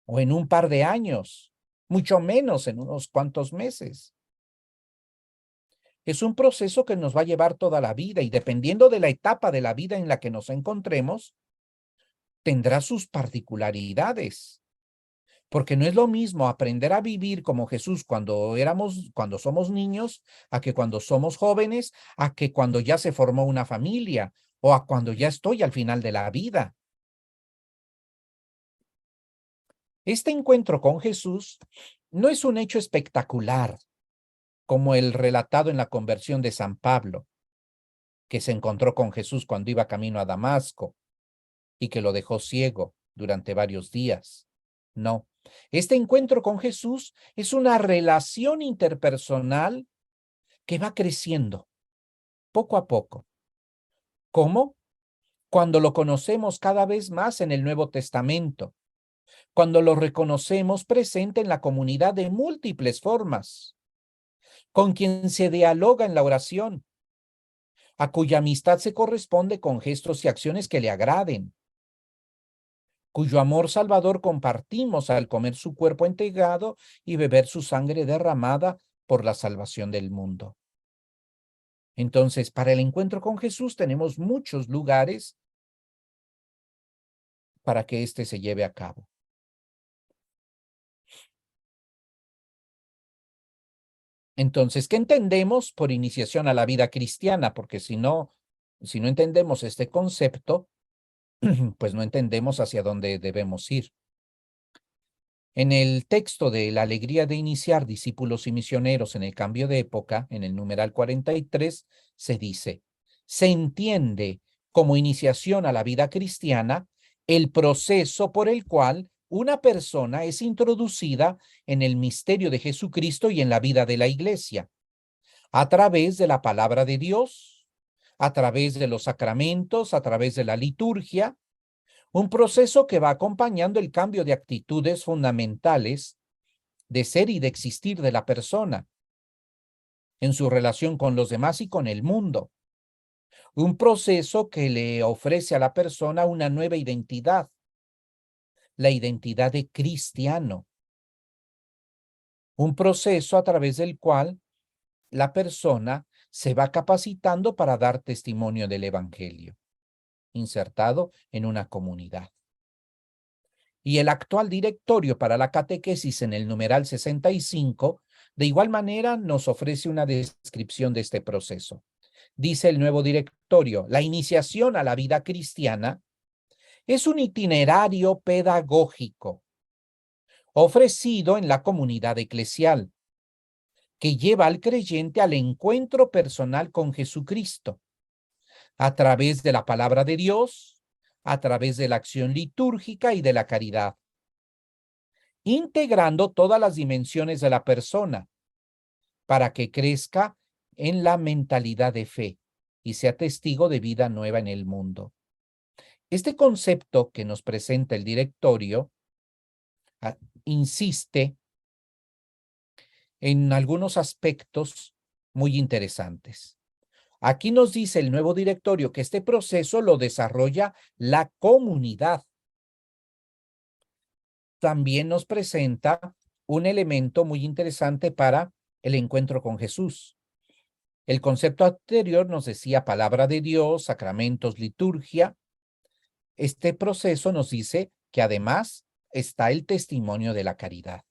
o en un par de años, mucho menos en unos cuantos meses. Es un proceso que nos va a llevar toda la vida y dependiendo de la etapa de la vida en la que nos encontremos, tendrá sus particularidades. Porque no es lo mismo aprender a vivir como Jesús cuando somos niños, a que cuando somos jóvenes, a que cuando ya se formó una familia o a cuando ya estoy al final de la vida. Este encuentro con Jesús no es un hecho espectacular, como el relatado en la conversión de San Pablo, que se encontró con Jesús cuando iba camino a Damasco y que lo dejó ciego durante varios días. No. Este encuentro con Jesús es una relación interpersonal que va creciendo poco a poco. ¿Cómo? Cuando lo conocemos cada vez más en el Nuevo Testamento, cuando lo reconocemos presente en la comunidad de múltiples formas, con quien se dialoga en la oración, a cuya amistad se corresponde con gestos y acciones que le agraden, cuyo amor salvador compartimos al comer su cuerpo entregado y beber su sangre derramada por la salvación del mundo. Entonces, para el encuentro con Jesús tenemos muchos lugares para que éste se lleve a cabo. Entonces, ¿qué entendemos por iniciación a la vida cristiana? Porque si no entendemos este concepto, pues no entendemos hacia dónde debemos ir. En el texto de La alegría de iniciar discípulos y misioneros en el cambio de época, en el numeral 43, se dice, se entiende como iniciación a la vida cristiana el proceso por el cual una persona es introducida en el misterio de Jesucristo y en la vida de la iglesia, a través de la palabra de Dios, a través de los sacramentos, a través de la liturgia, un proceso que va acompañando el cambio de actitudes fundamentales de ser y de existir de la persona en su relación con los demás y con el mundo. Un proceso que le ofrece a la persona una nueva identidad, la identidad de cristiano. Un proceso a través del cual la persona se va capacitando para dar testimonio del Evangelio, insertado en una comunidad. Y el actual directorio para la catequesis en el numeral 65, de igual manera nos ofrece una descripción de este proceso. Dice el nuevo directorio, la iniciación a la vida cristiana es un itinerario pedagógico ofrecido en la comunidad eclesial, que lleva al creyente al encuentro personal con Jesucristo, a través de la palabra de Dios, a través de la acción litúrgica y de la caridad, integrando todas las dimensiones de la persona para que crezca en la mentalidad de fe y sea testigo de vida nueva en el mundo. Este concepto que nos presenta el directorio insiste en algunos aspectos muy interesantes. Aquí nos dice el nuevo directorio que este proceso lo desarrolla la comunidad. También nos presenta un elemento muy interesante para el encuentro con Jesús. El concepto anterior nos decía palabra de Dios, sacramentos, liturgia. Este proceso nos dice que además está el testimonio de la caridad.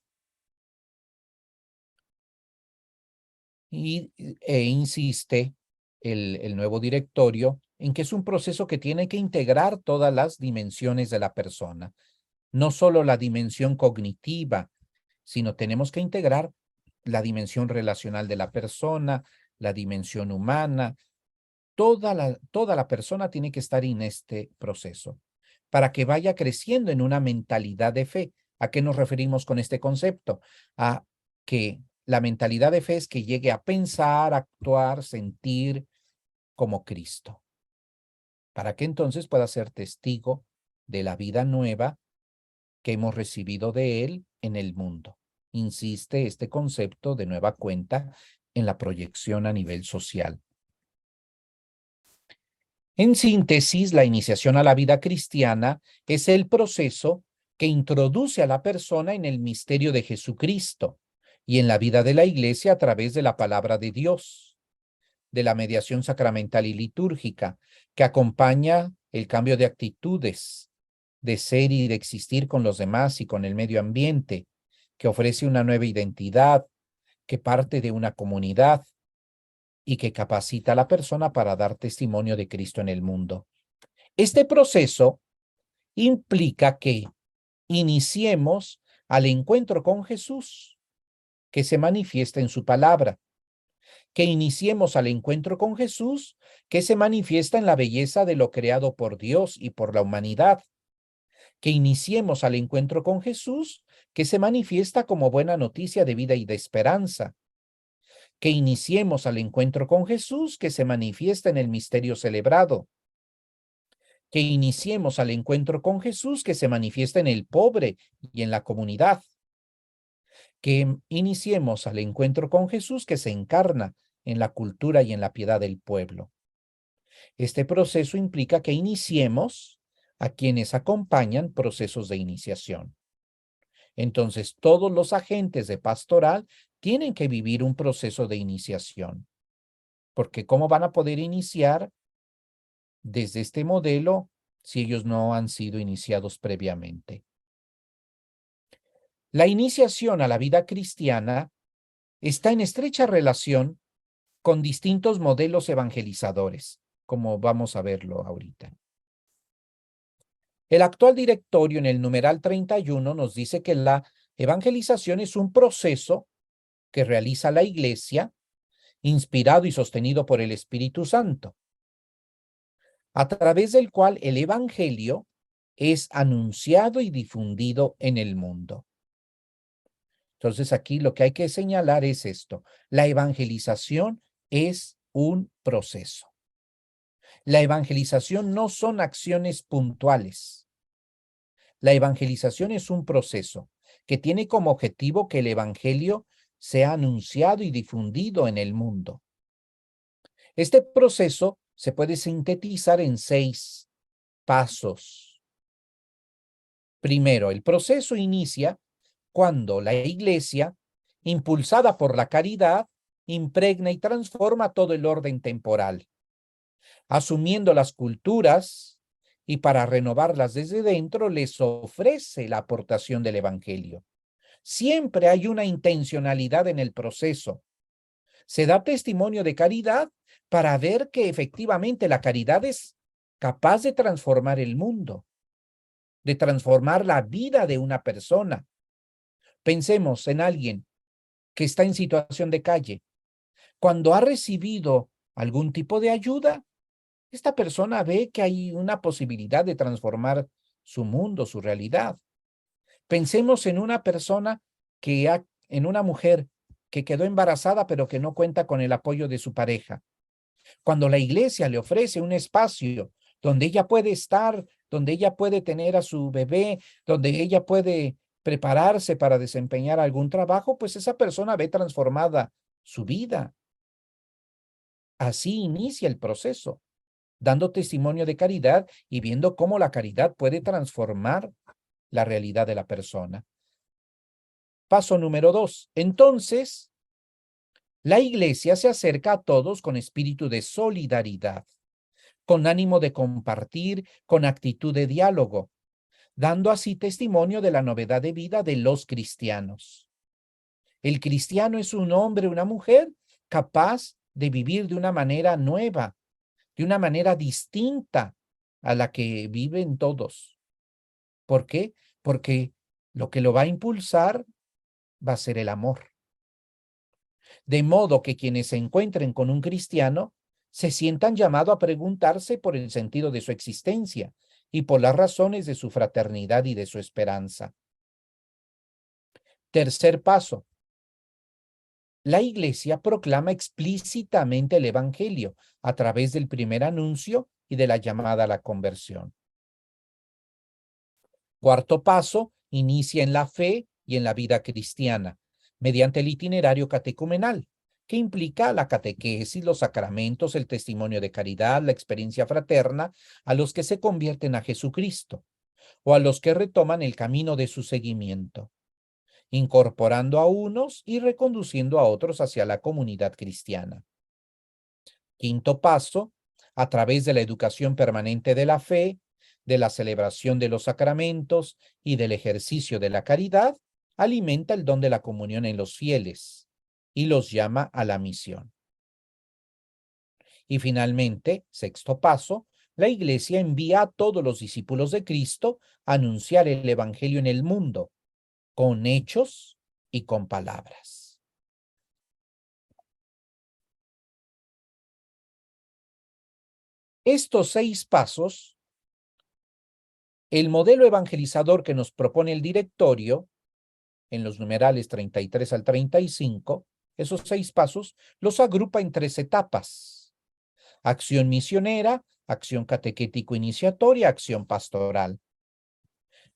E insiste el nuevo directorio en que es un proceso que tiene que integrar todas las dimensiones de la persona, no solo la dimensión cognitiva, sino tenemos que integrar la dimensión relacional de la persona, la dimensión humana. Toda la persona tiene que estar en este proceso para que vaya creciendo en una mentalidad de fe. ¿A qué nos referimos con este concepto? A que la mentalidad de fe es que llegue a pensar, actuar, sentir como Cristo, para que entonces pueda ser testigo de la vida nueva que hemos recibido de Él en el mundo. Insiste este concepto de nueva cuenta en la proyección a nivel social. En síntesis, la iniciación a la vida cristiana es el proceso que introduce a la persona en el misterio de Jesucristo y en la vida de la Iglesia a través de la palabra de Dios, de la mediación sacramental y litúrgica, que acompaña el cambio de actitudes, de ser y de existir con los demás y con el medio ambiente, que ofrece una nueva identidad, que parte de una comunidad y que capacita a la persona para dar testimonio de Cristo en el mundo. Este proceso implica que iniciemos al encuentro con Jesús, que se manifiesta en su palabra, que iniciemos al encuentro con Jesús, que se manifiesta en la belleza de lo creado por Dios y por la humanidad, que iniciemos al encuentro con Jesús, que se manifiesta como buena noticia de vida y de esperanza, que iniciemos al encuentro con Jesús, que se manifiesta en el misterio celebrado, que iniciemos al encuentro con Jesús, que se manifiesta en el pobre y en la comunidad, que iniciemos al encuentro con Jesús, que se encarna en la cultura y en la piedad del pueblo. Este proceso implica que iniciemos a quienes acompañan procesos de iniciación. Entonces, todos los agentes de pastoral tienen que vivir un proceso de iniciación, porque ¿cómo van a poder iniciar desde este modelo si ellos no han sido iniciados previamente? La iniciación a la vida cristiana está en estrecha relación con distintos modelos evangelizadores, como vamos a verlo ahorita. El actual directorio en el numeral 31 nos dice que la evangelización es un proceso que realiza la Iglesia, inspirado y sostenido por el Espíritu Santo, a través del cual el Evangelio es anunciado y difundido en el mundo. Entonces aquí lo que hay que señalar es esto: la evangelización es un proceso. La evangelización no son acciones puntuales. La evangelización es un proceso que tiene como objetivo que el Evangelio sea anunciado y difundido en el mundo. Este proceso se puede sintetizar en 6 pasos. Primero, el proceso inicia cuando la Iglesia, impulsada por la caridad, impregna y transforma todo el orden temporal, asumiendo las culturas y para renovarlas desde dentro les ofrece la aportación del Evangelio. Siempre hay una intencionalidad en el proceso. Se da testimonio de caridad para ver que efectivamente la caridad es capaz de transformar el mundo, de transformar la vida de una persona, Pensemos en alguien que está en situación de calle. Cuando ha recibido algún tipo de ayuda, esta persona ve que hay una posibilidad de transformar su mundo, su realidad. Pensemos en una persona en una mujer que quedó embarazada pero que no cuenta con el apoyo de su pareja. Cuando la iglesia le ofrece un espacio donde ella puede estar, donde ella puede tener a su bebé, donde ella puede prepararse para desempeñar algún trabajo, pues esa persona ve transformada su vida. Así inicia el proceso, dando testimonio de caridad y viendo cómo la caridad puede transformar la realidad de la persona. Paso número 2. Entonces, la iglesia se acerca a todos con espíritu de solidaridad, con ánimo de compartir, con actitud de diálogo, dando así testimonio de la novedad de vida de los cristianos. El cristiano es un hombre, una mujer capaz de vivir de una manera nueva, de una manera distinta a la que viven todos. ¿Por qué? Porque lo que lo va a impulsar va a ser el amor. De modo que quienes se encuentren con un cristiano se sientan llamados a preguntarse por el sentido de su existencia y por las razones de su fraternidad y de su esperanza. Tercer paso. La iglesia proclama explícitamente el evangelio a través del primer anuncio y de la llamada a la conversión. Cuarto paso, inicia en la fe y en la vida cristiana, mediante el itinerario catecumenal, que implica la catequesis, los sacramentos, el testimonio de caridad, la experiencia fraterna a los que se convierten a Jesucristo o a los que retoman el camino de su seguimiento, incorporando a unos y reconduciendo a otros hacia la comunidad cristiana. Quinto paso, a través de la educación permanente de la fe, de la celebración de los sacramentos y del ejercicio de la caridad, alimenta el don de la comunión en los fieles y los llama a la misión. Y finalmente, sexto paso, la Iglesia envía a todos los discípulos de Cristo a anunciar el Evangelio en el mundo, con hechos y con palabras. Estos 6 pasos, el modelo evangelizador que nos propone el directorio, en los numerales 33 al 35, esos 6 pasos los agrupa en 3 etapas: acción misionera, acción catequético-iniciatoria, acción pastoral.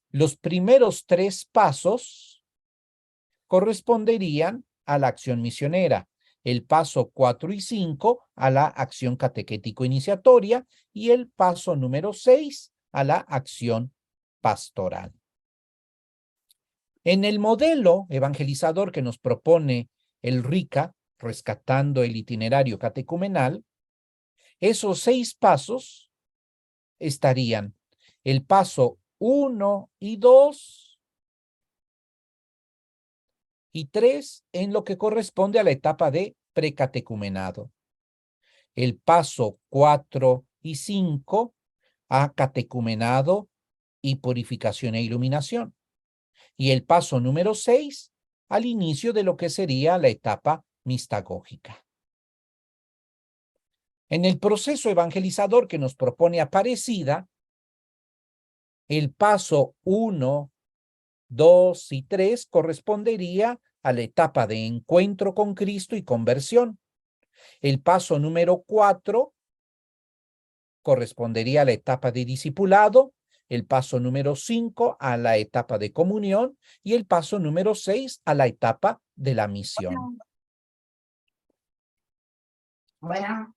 Los primeros 3 pasos corresponderían a la acción misionera, el paso 4 y 5 a la acción catequético-iniciatoria y el paso número 6 a la acción pastoral. En el modelo evangelizador que nos propone el RICA, rescatando el itinerario catecumenal, esos 6 pasos estarían el paso 1 y 2 y 3 en lo que corresponde a la etapa de precatecumenado. El paso 4 y 5 a catecumenado y purificación e iluminación. Y el paso número 6 al inicio de lo que sería la etapa mistagógica. En el proceso evangelizador que nos propone Aparecida, el paso 1, 2 y 3 correspondería a la etapa de encuentro con Cristo y conversión. El paso número 4 correspondería a la etapa de discipulado, el paso número 5 a la etapa de comunión y el paso número 6 a la etapa de la misión. Bueno.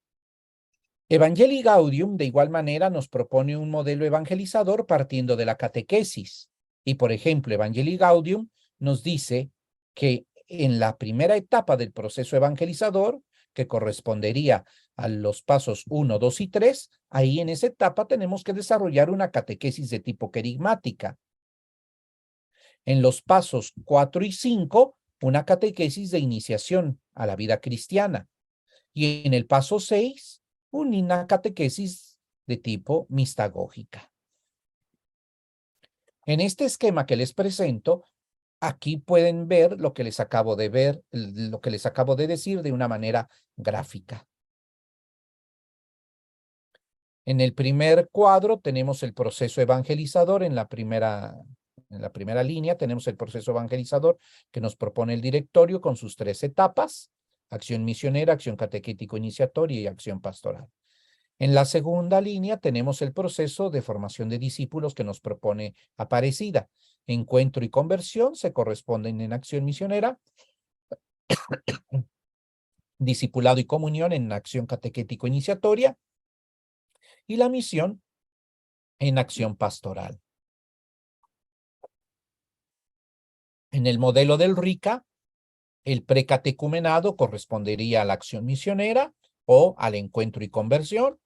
Evangelii Gaudium, de igual manera, nos propone un modelo evangelizador partiendo de la catequesis. Y, por ejemplo, Evangelii Gaudium nos dice que en la primera etapa del proceso evangelizador, que correspondería a los pasos 1, 2 y 3, ahí en esa etapa tenemos que desarrollar una catequesis de tipo querigmática. En los pasos 4 y 5, una catequesis de iniciación a la vida cristiana. Y en el paso 6, una catequesis de tipo mistagógica. En este esquema que les presento, Aquí pueden ver lo que les acabo de decir de una manera gráfica. En el primer cuadro tenemos el proceso evangelizador, en la primera línea tenemos el proceso evangelizador que nos propone el directorio con sus 3 etapas: acción misionera, acción catequético-iniciatoria y acción pastoral. En la segunda línea tenemos el proceso de formación de discípulos que nos propone Aparecida. Encuentro y conversión se corresponden en acción misionera, discipulado y comunión en acción catequético-iniciatoria y la misión en acción pastoral. En el modelo del RICA, el precatecumenado correspondería a la acción misionera o al encuentro y conversión,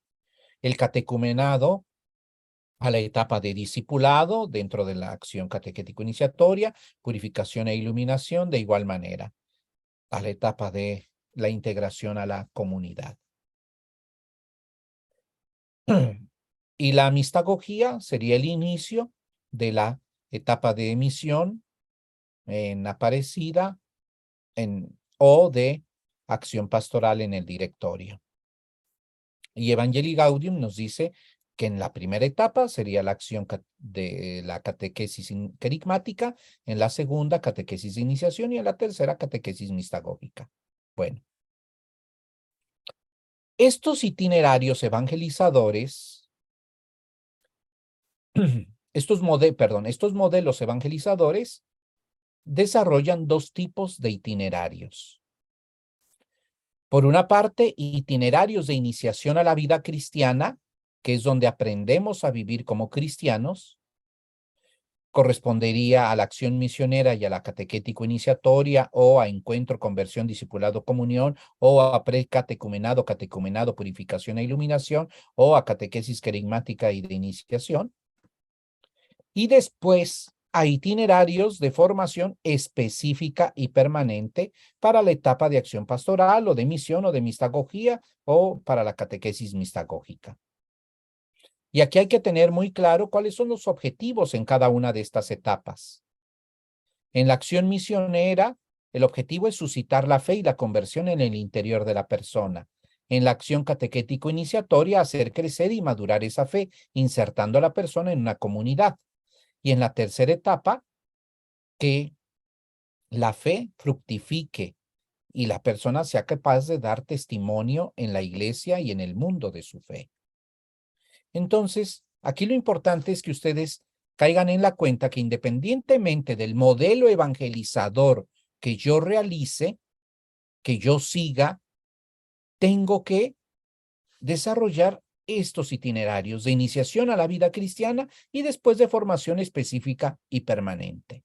el catecumenado a la etapa de discipulado dentro de la acción catequético-iniciatoria, purificación e iluminación de igual manera, a la etapa de la integración a la comunidad. Y la mistagogía sería el inicio de la etapa de misión en Aparecida o de acción pastoral en el directorio. Y Evangelii Gaudium nos dice que en la primera etapa sería la acción de la catequesis querigmática, en la segunda catequesis de iniciación y en la tercera catequesis mistagógica. Bueno, estos itinerarios evangelizadores, estos modelos evangelizadores desarrollan 2 tipos de itinerarios. Por una parte, itinerarios de iniciación a la vida cristiana, que es donde aprendemos a vivir como cristianos, correspondería a la acción misionera y a la catequético iniciatoria, o a encuentro, conversión, discipulado, comunión, o a precatecumenado, catecumenado, purificación e iluminación, o a catequesis querigmática y de iniciación. Y después a itinerarios de formación específica y permanente para la etapa de acción pastoral o de misión o de mistagogía o para la catequesis mistagógica. Y aquí hay que tener muy claro cuáles son los objetivos en cada una de estas etapas. En la acción misionera, el objetivo es suscitar la fe y la conversión en el interior de la persona. En la acción catequético-iniciatoria, hacer crecer y madurar esa fe, insertando a la persona en una comunidad. Y en la tercera etapa, que la fe fructifique y la persona sea capaz de dar testimonio en la iglesia y en el mundo de su fe. Entonces, aquí lo importante es que ustedes caigan en la cuenta que independientemente del modelo evangelizador que yo realice, que yo siga, tengo que desarrollar estos itinerarios de iniciación a la vida cristiana y después de formación específica y permanente.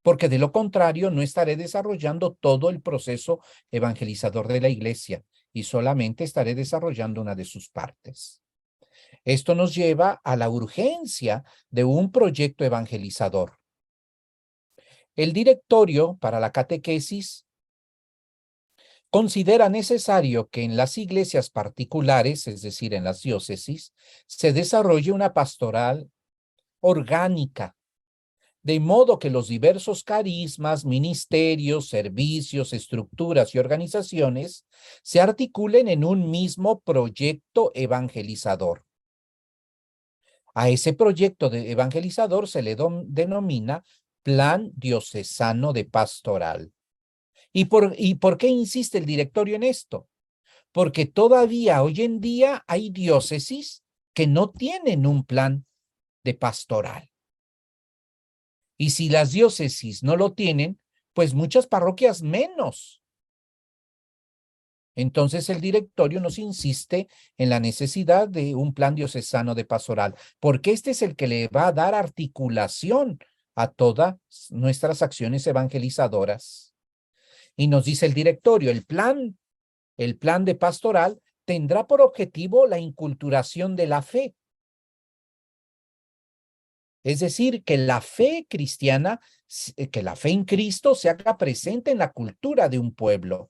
Porque de lo contrario no estaré desarrollando todo el proceso evangelizador de la iglesia y solamente estaré desarrollando una de sus partes. Esto nos lleva a la urgencia de un proyecto evangelizador. El directorio para la catequesis considera necesario que en las iglesias particulares, es decir, en las diócesis, se desarrolle una pastoral orgánica, de modo que los diversos carismas, ministerios, servicios, estructuras y organizaciones se articulen en un mismo proyecto evangelizador. A ese proyecto evangelizador se le denomina Plan Diocesano de Pastoral. ¿Y por qué insiste el directorio en esto? Porque todavía hoy en día hay diócesis que no tienen un plan de pastoral. Y si las diócesis no lo tienen, pues muchas parroquias menos. Entonces el directorio nos insiste en la necesidad de un plan diocesano de pastoral, porque este es el que le va a dar articulación a todas nuestras acciones evangelizadoras. Y nos dice el directorio, el plan de pastoral tendrá por objetivo la inculturación de la fe. Es decir, que la fe cristiana, que la fe en Cristo se haga presente en la cultura de un pueblo.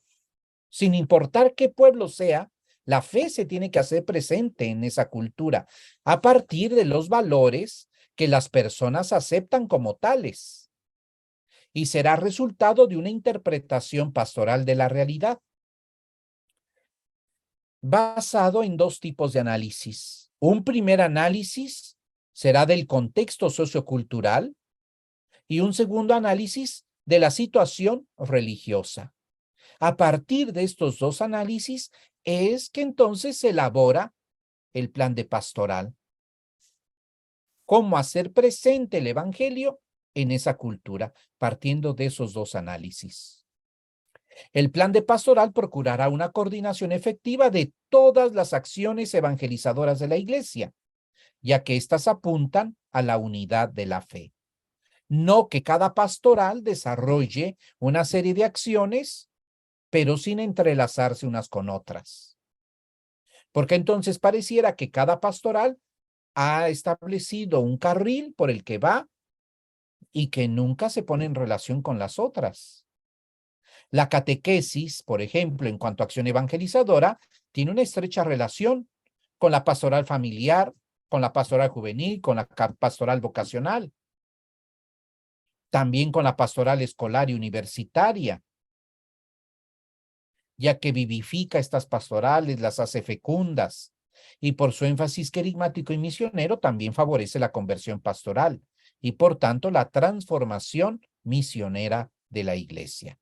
Sin importar qué pueblo sea, la fe se tiene que hacer presente en esa cultura a partir de los valores que las personas aceptan como tales. y será resultado de una interpretación pastoral de la realidad, basado en dos tipos de análisis. Un primer análisis será del contexto sociocultural y un segundo análisis de la situación religiosa. A partir de estos dos análisis es que entonces se elabora el plan de pastoral. Cómo hacer presente el evangelio en esa cultura, partiendo de esos dos análisis. El plan de pastoral procurará una coordinación efectiva de todas las acciones evangelizadoras de la Iglesia, ya que éstas apuntan a la unidad de la fe. No que cada pastoral desarrolle una serie de acciones, pero sin entrelazarse unas con otras. Porque entonces pareciera que cada pastoral ha establecido un carril por el que va y que nunca se pone en relación con las otras. La catequesis, por ejemplo, en cuanto a acción evangelizadora, tiene una estrecha relación con la pastoral familiar, con la pastoral juvenil, con la pastoral vocacional, también con la pastoral escolar y universitaria, ya que vivifica estas pastorales, las hace fecundas, y por su énfasis querigmático y misionero también favorece la conversión pastoral y por tanto la transformación misionera de la Iglesia.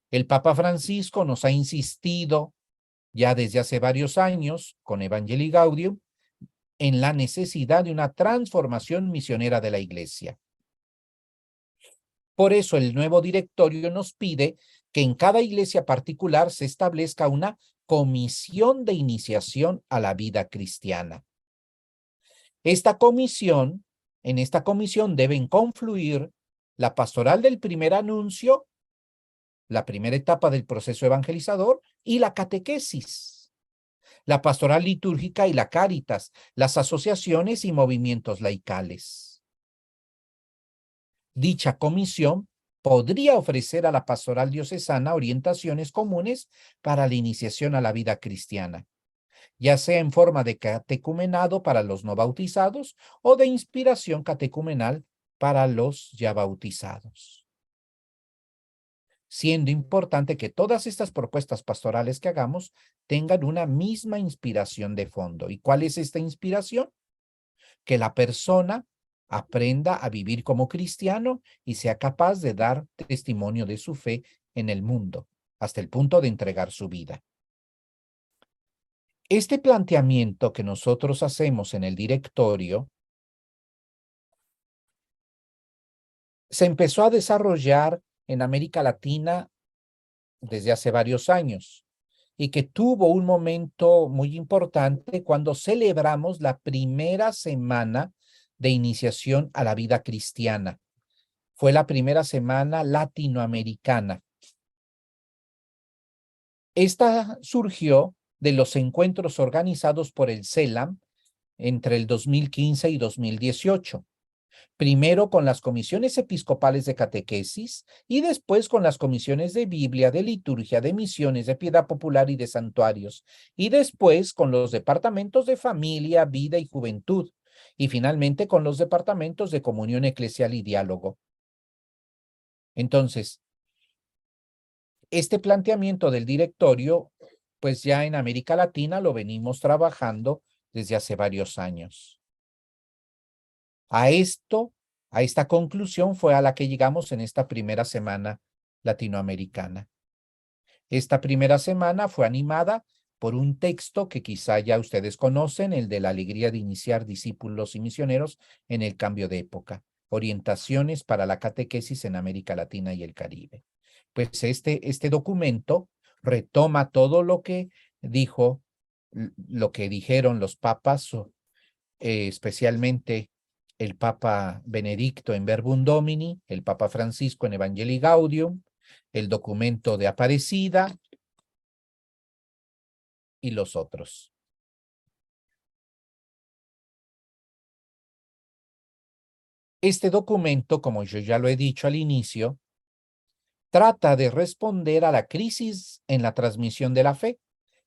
El Papa Francisco nos ha insistido ya desde hace varios años con Evangelii Gaudium en la necesidad de una transformación misionera de la Iglesia. Por eso el nuevo directorio nos pide que en cada iglesia particular se establezca una comisión de iniciación a la vida cristiana. En esta comisión deben confluir la pastoral del primer anuncio, la primera etapa del proceso evangelizador y la catequesis, la pastoral litúrgica y la cáritas, las asociaciones y movimientos laicales. Dicha comisión podría ofrecer a la pastoral diocesana orientaciones comunes para la iniciación a la vida cristiana, ya sea en forma de catecumenado para los no bautizados o de inspiración catecumenal para los ya bautizados. Siendo importante que todas estas propuestas pastorales que hagamos tengan una misma inspiración de fondo. ¿Y cuál es esta inspiración? Que la persona aprenda a vivir como cristiano y sea capaz de dar testimonio de su fe en el mundo, hasta el punto de entregar su vida. Este planteamiento que nosotros hacemos en el directorio se empezó a desarrollar en América Latina desde hace varios años y que tuvo un momento muy importante cuando celebramos la primera semana de iniciación a la vida cristiana. Fue la primera semana latinoamericana. Esta surgió de los encuentros organizados por el CELAM entre el 2015 y 2018. Primero con las comisiones episcopales de catequesis y después con las comisiones de Biblia, de liturgia, de misiones, de piedad popular y de santuarios. Y después con los departamentos de familia, vida y juventud. Y finalmente con los departamentos de comunión eclesial y diálogo. Entonces, este planteamiento del directorio, pues ya en América Latina lo venimos trabajando desde hace varios años. A esta conclusión fue a la que llegamos en esta primera semana latinoamericana. Esta primera semana fue animada por un texto que quizá ya ustedes conocen, el de la alegría de iniciar discípulos y misioneros en el cambio de época, orientaciones para la catequesis en América Latina y el Caribe. Pues este documento retoma todo lo que dijeron los papas, especialmente el Papa Benedicto en Verbum Domini, el Papa Francisco en Evangelii Gaudium, el documento de Aparecida y los otros. Este documento, como yo ya lo he dicho al inicio, trata de responder a la crisis en la transmisión de la fe,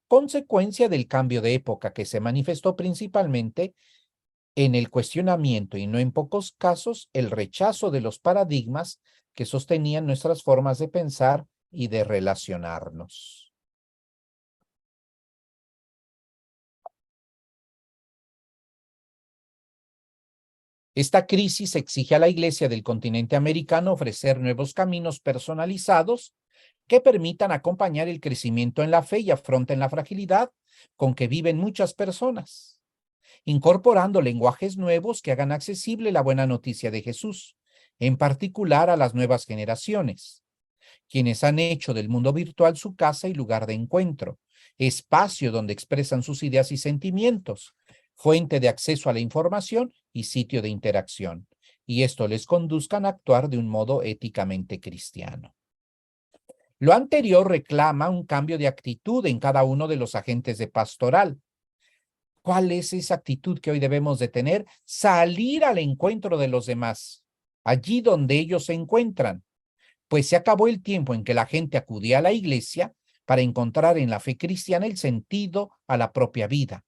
consecuencia del cambio de época que se manifestó principalmente en el cuestionamiento y no en pocos casos el rechazo de los paradigmas que sostenían nuestras formas de pensar y de relacionarnos. Esta crisis exige a la Iglesia del continente americano ofrecer nuevos caminos personalizados que permitan acompañar el crecimiento en la fe y afronten la fragilidad con que viven muchas personas, incorporando lenguajes nuevos que hagan accesible la buena noticia de Jesús, en particular a las nuevas generaciones, quienes han hecho del mundo virtual su casa y lugar de encuentro, espacio donde expresan sus ideas y sentimientos, fuente de acceso a la información y sitio de interacción, y esto les conduzcan a actuar de un modo éticamente cristiano. Lo anterior reclama un cambio de actitud en cada uno de los agentes de pastoral. ¿Cuál es esa actitud que hoy debemos de tener? Salir al encuentro de los demás, allí donde ellos se encuentran, pues se acabó el tiempo en que la gente acudía a la iglesia para encontrar en la fe cristiana el sentido a la propia vida.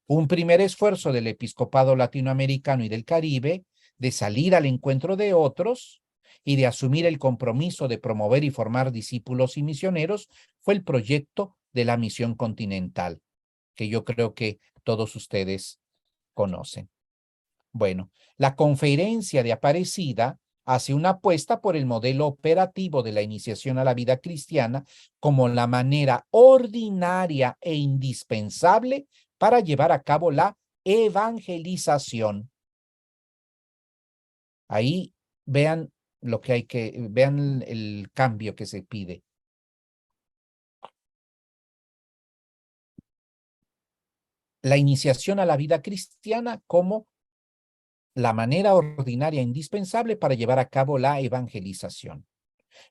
Un primer esfuerzo del episcopado latinoamericano y del Caribe de salir al encuentro de otros y de asumir el compromiso de promover y formar discípulos y misioneros fue el proyecto de la Misión Continental, que yo creo que todos ustedes conocen. Bueno, la conferencia de Aparecida hace una apuesta por el modelo operativo de la iniciación a la vida cristiana como la manera ordinaria e indispensable para llevar a cabo la evangelización. Ahí vean lo que vean el cambio que se pide. La iniciación a la vida cristiana como la manera ordinaria e indispensable para llevar a cabo la evangelización.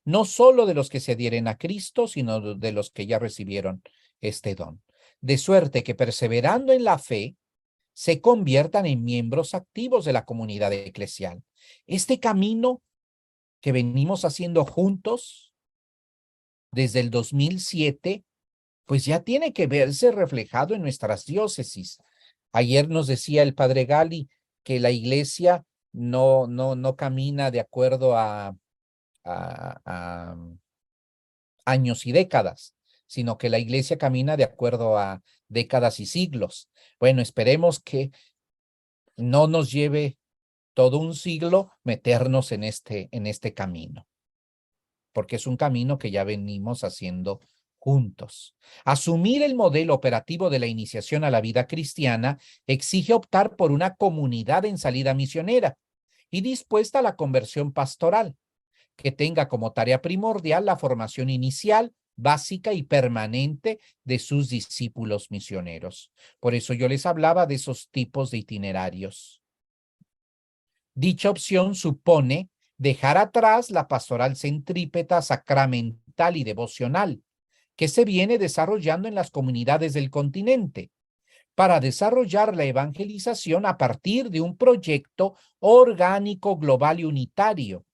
No solo de los que se adhieren a Cristo, sino de los que ya recibieron este don. De suerte que perseverando en la fe, se conviertan en miembros activos de la comunidad eclesial. Este camino que venimos haciendo juntos desde el 2007, pues ya tiene que verse reflejado en nuestras diócesis. Ayer nos decía el padre Gali que la iglesia no camina de acuerdo a años y décadas, sino que la iglesia camina de acuerdo a décadas y siglos. Bueno, esperemos que no nos lleve todo un siglo meternos en este camino, porque es un camino que ya venimos haciendo juntos. Asumir el modelo operativo de la iniciación a la vida cristiana exige optar por una comunidad en salida misionera y dispuesta a la conversión pastoral, que tenga como tarea primordial la formación inicial, básica y permanente de sus discípulos misioneros. Por eso yo les hablaba de esos tipos de itinerarios. Dicha opción supone dejar atrás la pastoral centrípeta, sacramental y devocional, que se viene desarrollando en las comunidades del continente, para desarrollar la evangelización a partir de un proyecto orgánico, global y unitario,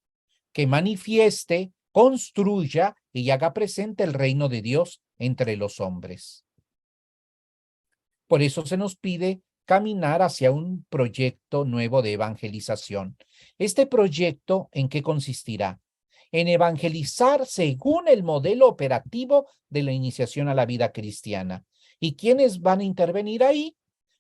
que manifieste, construya y haga presente el reino de Dios entre los hombres. Por eso se nos pide caminar hacia un proyecto nuevo de evangelización. ¿Este proyecto en qué consistirá? En evangelizar según el modelo operativo de la iniciación a la vida cristiana. ¿Y quiénes van a intervenir ahí?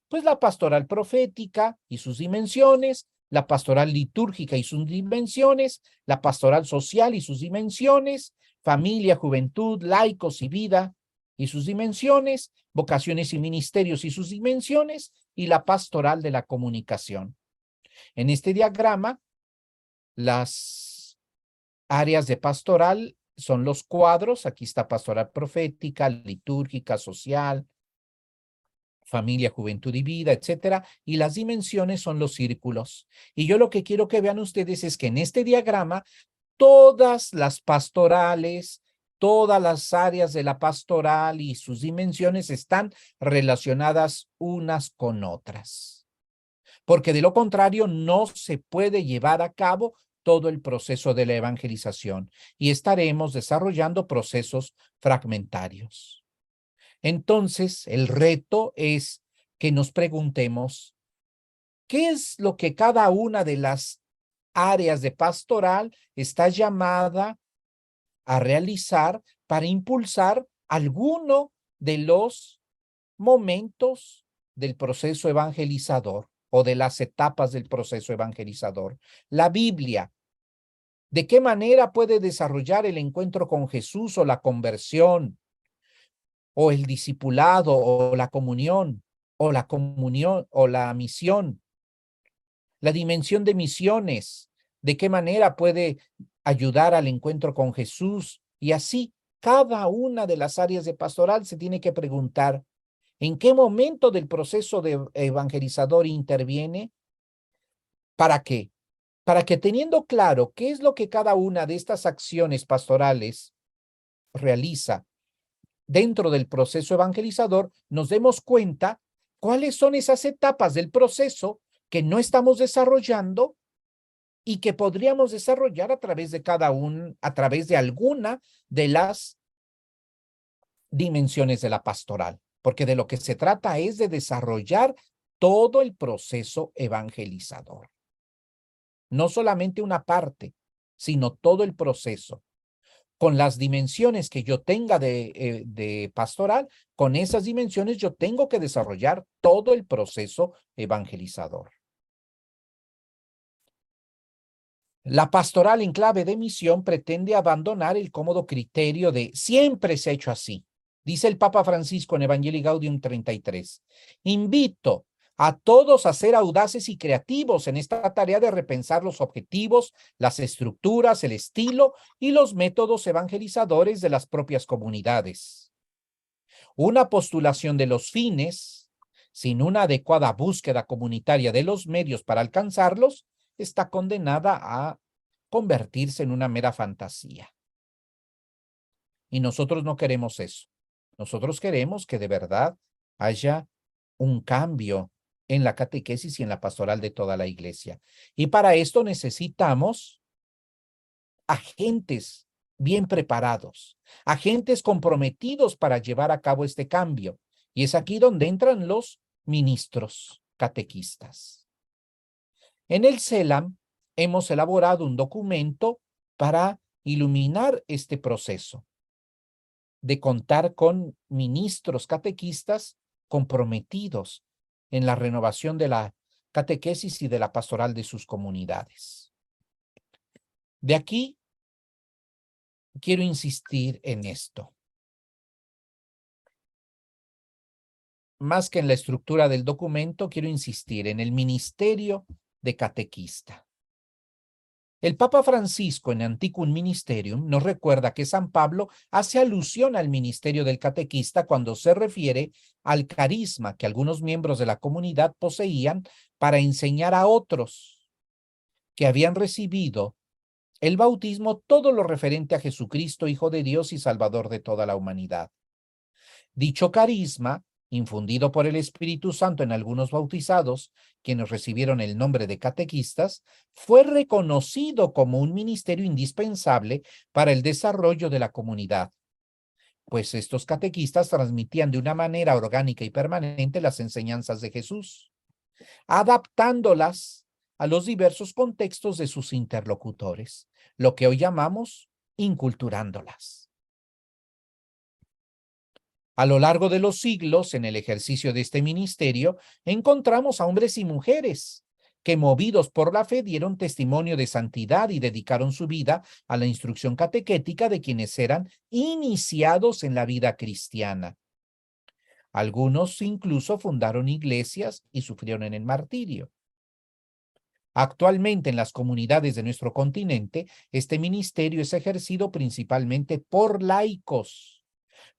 Pues la pastoral profética y sus dimensiones, la pastoral litúrgica y sus dimensiones, la pastoral social y sus dimensiones, familia, juventud, laicos y vida y sus dimensiones, vocaciones y ministerios y sus dimensiones, y la pastoral de la comunicación. En este diagrama, las áreas de pastoral son los cuadros. Aquí está pastoral profética, litúrgica, social, familia, juventud y vida, etcétera, y las dimensiones son los círculos. Y yo lo que quiero que vean ustedes es que en este diagrama todas las pastorales, todas las áreas de la pastoral y sus dimensiones están relacionadas unas con otras, porque de lo contrario no se puede llevar a cabo todo el proceso de la evangelización y estaremos desarrollando procesos fragmentarios. Entonces, el reto es que nos preguntemos, ¿qué es lo que cada una de las áreas de pastoral está llamada a realizar para impulsar alguno de los momentos del proceso evangelizador o de las etapas del proceso evangelizador. La Biblia, ¿de qué manera puede desarrollar el encuentro con Jesús o la conversión o el discipulado o la comunión o la misión? La dimensión de misiones, ¿de qué manera puede ayudar al encuentro con Jesús? Y así, cada una de las áreas de pastoral se tiene que preguntar, ¿en qué momento del proceso de evangelizador interviene? ¿Para qué? Para que teniendo claro qué es lo que cada una de estas acciones pastorales realiza dentro del proceso evangelizador, nos demos cuenta cuáles son esas etapas del proceso que no estamos desarrollando y que podríamos desarrollar a través de alguna de las dimensiones de la pastoral, porque de lo que se trata es de desarrollar todo el proceso evangelizador. No solamente una parte, sino todo el proceso. Con las dimensiones que yo tenga de pastoral, con esas dimensiones yo tengo que desarrollar todo el proceso evangelizador. La pastoral en clave de misión pretende abandonar el cómodo criterio de siempre se ha hecho así. Dice el Papa Francisco en Evangelii Gaudium 33. Invito a todos a ser audaces y creativos en esta tarea de repensar los objetivos, las estructuras, el estilo y los métodos evangelizadores de las propias comunidades. Una postulación de los fines, sin una adecuada búsqueda comunitaria de los medios para alcanzarlos, está condenada a convertirse en una mera fantasía. Y nosotros no queremos eso. Nosotros queremos que de verdad haya un cambio en la catequesis y en la pastoral de toda la iglesia. Y para esto necesitamos agentes bien preparados, agentes comprometidos para llevar a cabo este cambio. Y es aquí donde entran los ministros catequistas. En el CELAM hemos elaborado un documento para iluminar este proceso de contar con ministros catequistas comprometidos en la renovación de la catequesis y de la pastoral de sus comunidades. De aquí quiero insistir en esto. Más que en la estructura del documento, quiero insistir en el ministerio de catequista. El Papa Francisco en Antiquum Ministerium nos recuerda que San Pablo hace alusión al ministerio del catequista cuando se refiere al carisma que algunos miembros de la comunidad poseían para enseñar a otros que habían recibido el bautismo todo lo referente a Jesucristo, Hijo de Dios y Salvador de toda la humanidad. Dicho carisma, infundido por el Espíritu Santo en algunos bautizados, quienes recibieron el nombre de catequistas, fue reconocido como un ministerio indispensable para el desarrollo de la comunidad, pues estos catequistas transmitían de una manera orgánica y permanente las enseñanzas de Jesús, adaptándolas a los diversos contextos de sus interlocutores, lo que hoy llamamos inculturándolas. A lo largo de los siglos, en el ejercicio de este ministerio, encontramos a hombres y mujeres que, movidos por la fe, dieron testimonio de santidad y dedicaron su vida a la instrucción catequética de quienes eran iniciados en la vida cristiana. Algunos incluso fundaron iglesias y sufrieron en el martirio. Actualmente, en las comunidades de nuestro continente, este ministerio es ejercido principalmente por laicos,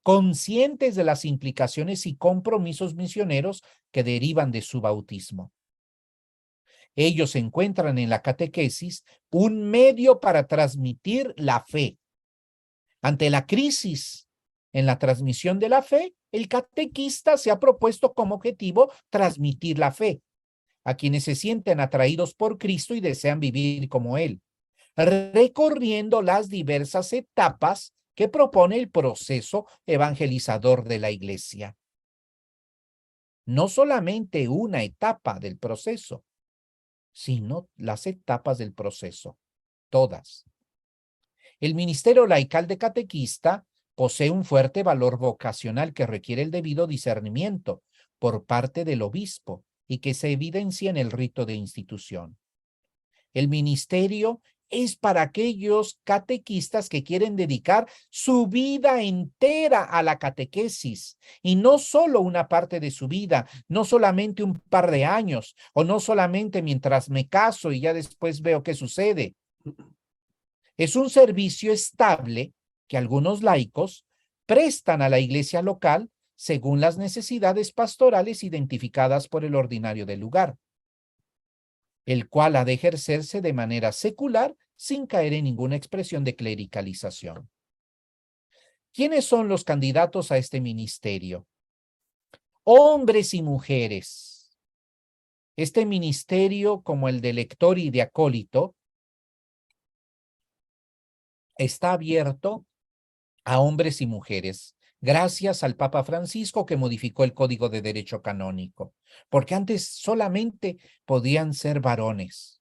conscientes de las implicaciones y compromisos misioneros que derivan de su bautismo. Ellos encuentran en la catequesis un medio para transmitir la fe. Ante la crisis en la transmisión de la fe, el catequista se ha propuesto como objetivo transmitir la fe a quienes se sienten atraídos por Cristo y desean vivir como Él, recorriendo las diversas etapas que propone el proceso evangelizador de la iglesia. No solamente una etapa del proceso, sino las etapas del proceso, todas. El ministerio laical de catequista posee un fuerte valor vocacional que requiere el debido discernimiento por parte del obispo y que se evidencia en el rito de institución. El ministerio es para aquellos catequistas que quieren dedicar su vida entera a la catequesis y no solo una parte de su vida, no solamente un par de años o no solamente mientras me caso y ya después veo qué sucede. Es un servicio estable que algunos laicos prestan a la iglesia local según las necesidades pastorales identificadas por el ordinario del lugar, el cual ha de ejercerse de manera secular sin caer en ninguna expresión de clericalización. ¿Quiénes son los candidatos a este ministerio? Hombres y mujeres. Este ministerio, como el de lector y de acólito, está abierto a hombres y mujeres, gracias al Papa Francisco que modificó el Código de Derecho Canónico, porque antes solamente podían ser varones.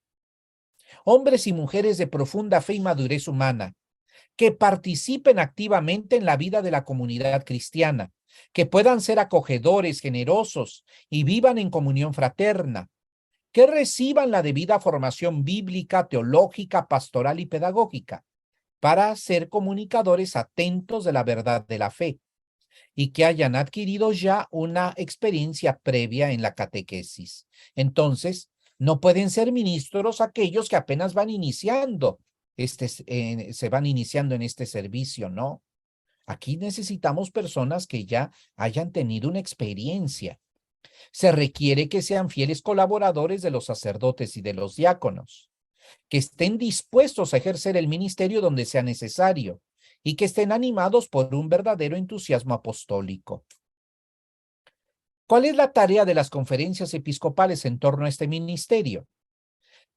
Hombres y mujeres de profunda fe y madurez humana, que participen activamente en la vida de la comunidad cristiana, que puedan ser acogedores, generosos y vivan en comunión fraterna, que reciban la debida formación bíblica, teológica, pastoral y pedagógica, para ser comunicadores atentos de la verdad de la fe y que hayan adquirido ya una experiencia previa en la catequesis. Entonces, no pueden ser ministros aquellos que apenas van iniciando, se van iniciando en este servicio, ¿no? Aquí necesitamos personas que ya hayan tenido una experiencia. Se requiere que sean fieles colaboradores de los sacerdotes y de los diáconos, que estén dispuestos a ejercer el ministerio donde sea necesario y que estén animados por un verdadero entusiasmo apostólico. ¿Cuál es la tarea de las conferencias episcopales en torno a este ministerio?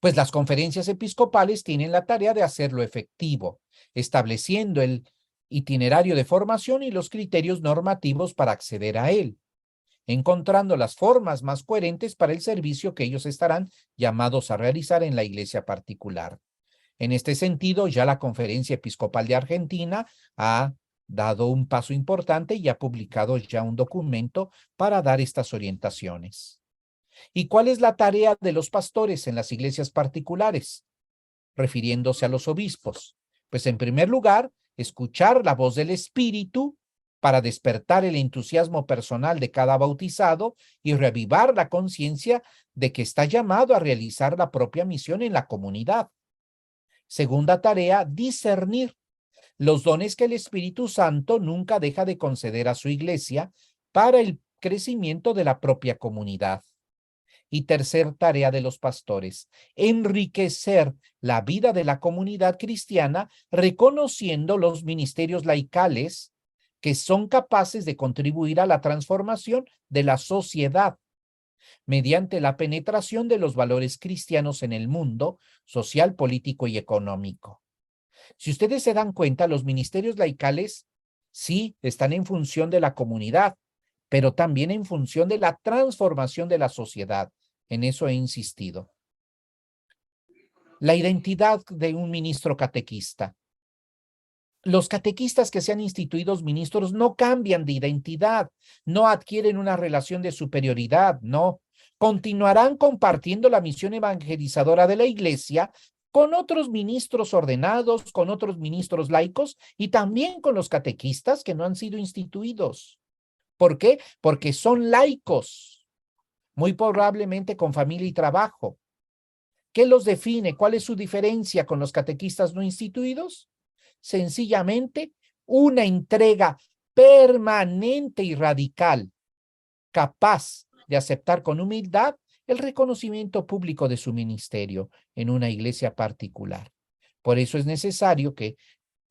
Pues las conferencias episcopales tienen la tarea de hacerlo efectivo, estableciendo el itinerario de formación y los criterios normativos para acceder a él, encontrando las formas más coherentes para el servicio que ellos estarán llamados a realizar en la iglesia particular. En este sentido, ya la Conferencia Episcopal de Argentina ha dado un paso importante y ha publicado ya un documento para dar estas orientaciones. ¿Y cuál es la tarea de los pastores en las iglesias particulares? Refiriéndose a los obispos. Pues en primer lugar, escuchar la voz del Espíritu para despertar el entusiasmo personal de cada bautizado y reavivar la conciencia de que está llamado a realizar la propia misión en la comunidad. Segunda tarea, discernir los dones que el Espíritu Santo nunca deja de conceder a su iglesia para el crecimiento de la propia comunidad. Y tercer tarea de los pastores, enriquecer la vida de la comunidad cristiana reconociendo los ministerios laicales que son capaces de contribuir a la transformación de la sociedad mediante la penetración de los valores cristianos en el mundo social, político y económico. Si ustedes se dan cuenta, los ministerios laicales sí están en función de la comunidad, pero también en función de la transformación de la sociedad. En eso he insistido. La identidad de un ministro catequista. Los catequistas que sean instituidos ministros no cambian de identidad, no adquieren una relación de superioridad, no. Continuarán compartiendo la misión evangelizadora de la iglesia con otros ministros ordenados, con otros ministros laicos y también con los catequistas que no han sido instituidos. ¿Por qué? Porque son laicos, muy probablemente con familia y trabajo. ¿Qué los define? ¿Cuál es su diferencia con los catequistas no instituidos? Sencillamente, una entrega permanente y radical, capaz de aceptar con humildad el reconocimiento público de su ministerio en una iglesia particular. Por eso es necesario que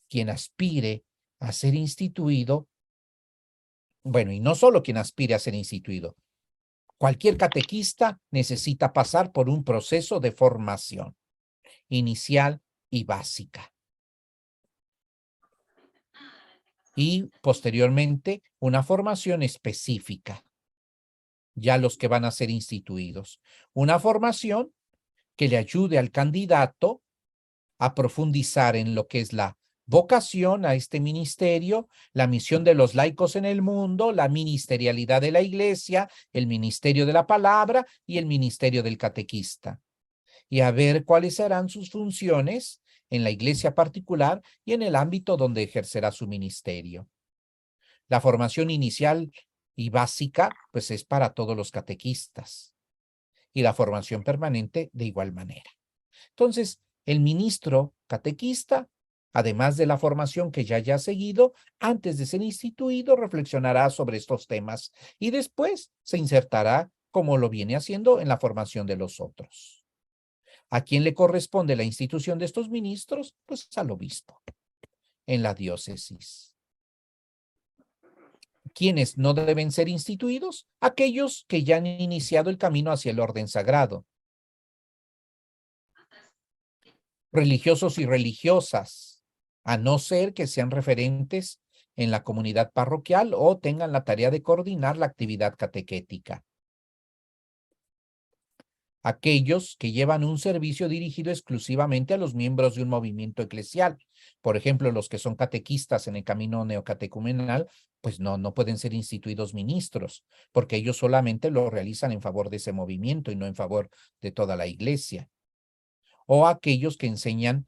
quien aspire a ser instituido, bueno, y no solo quien aspire a ser instituido, cualquier catequista necesita pasar por un proceso de formación inicial y básica. Y posteriormente una formación específica, ya los que van a ser instituidos. Una formación que le ayude al candidato a profundizar en lo que es la vocación a este ministerio, la misión de los laicos en el mundo, la ministerialidad de la iglesia, el ministerio de la palabra y el ministerio del catequista. Y a ver cuáles serán sus funciones en la iglesia particular y en el ámbito donde ejercerá su ministerio. La formación inicial y básica, pues es para todos los catequistas. Y la formación permanente de igual manera. Entonces, el ministro catequista, además de la formación que ya haya seguido, antes de ser instituido, reflexionará sobre estos temas y después se insertará, como lo viene haciendo, en la formación de los otros. ¿A quién le corresponde la institución de estos ministros? Pues al obispo, en la diócesis. ¿Quiénes no deben ser instituidos? Aquellos que ya han iniciado el camino hacia el orden sagrado. Religiosos y religiosas, a no ser que sean referentes en la comunidad parroquial o tengan la tarea de coordinar la actividad catequética. Aquellos que llevan un servicio dirigido exclusivamente a los miembros de un movimiento eclesial. Por ejemplo, los que son catequistas en el camino neocatecumenal, pues no pueden ser instituidos ministros, porque ellos solamente lo realizan en favor de ese movimiento y no en favor de toda la iglesia. O aquellos que enseñan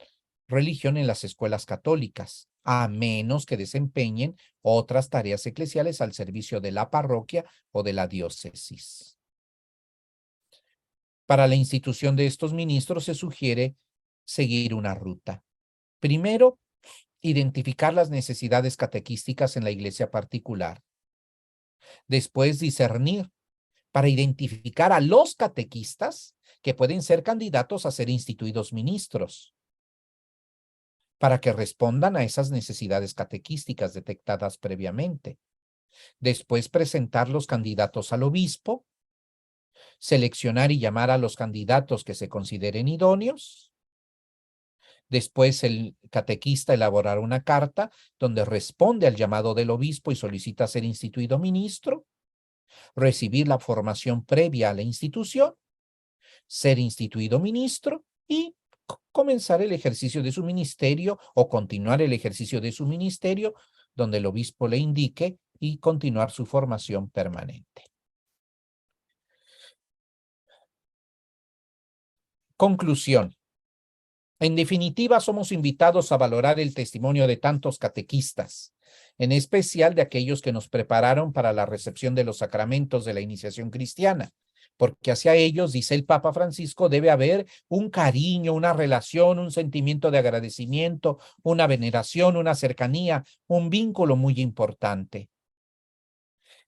religión en las escuelas católicas, a menos que desempeñen otras tareas eclesiales al servicio de la parroquia o de la diócesis. Para la institución de estos ministros se sugiere seguir una ruta. Primero, identificar las necesidades catequísticas en la iglesia particular. Después, discernir para identificar a los catequistas que pueden ser candidatos a ser instituidos ministros, para que respondan a esas necesidades catequísticas detectadas previamente. Después, presentar los candidatos al obispo, seleccionar y llamar a los candidatos que se consideren idóneos. Después, el catequista elaborar una carta donde responde al llamado del obispo y solicita ser instituido ministro, recibir la formación previa a la institución, ser instituido ministro y comenzar el ejercicio de su ministerio o continuar el ejercicio de su ministerio donde el obispo le indique y continuar su formación permanente. Conclusión. En definitiva, somos invitados a valorar el testimonio de tantos catequistas, en especial de aquellos que nos prepararon para la recepción de los sacramentos de la iniciación cristiana, porque hacia ellos, dice el Papa Francisco, debe haber un cariño, una relación, un sentimiento de agradecimiento, una veneración, una cercanía, un vínculo muy importante.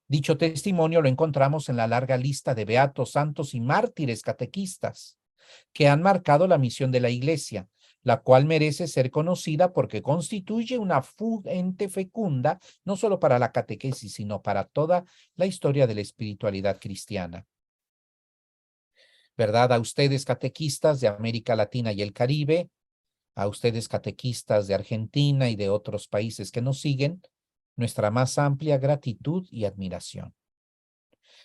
Dicho testimonio lo encontramos en la larga lista de beatos, santos y mártires catequistas que han marcado la misión de la Iglesia, la cual merece ser conocida porque constituye una fuente fecunda no solo para la catequesis, sino para toda la historia de la espiritualidad cristiana. ¿Verdad? A ustedes catequistas de América Latina y el Caribe, a ustedes catequistas de Argentina y de otros países que nos siguen, nuestra más amplia gratitud y admiración.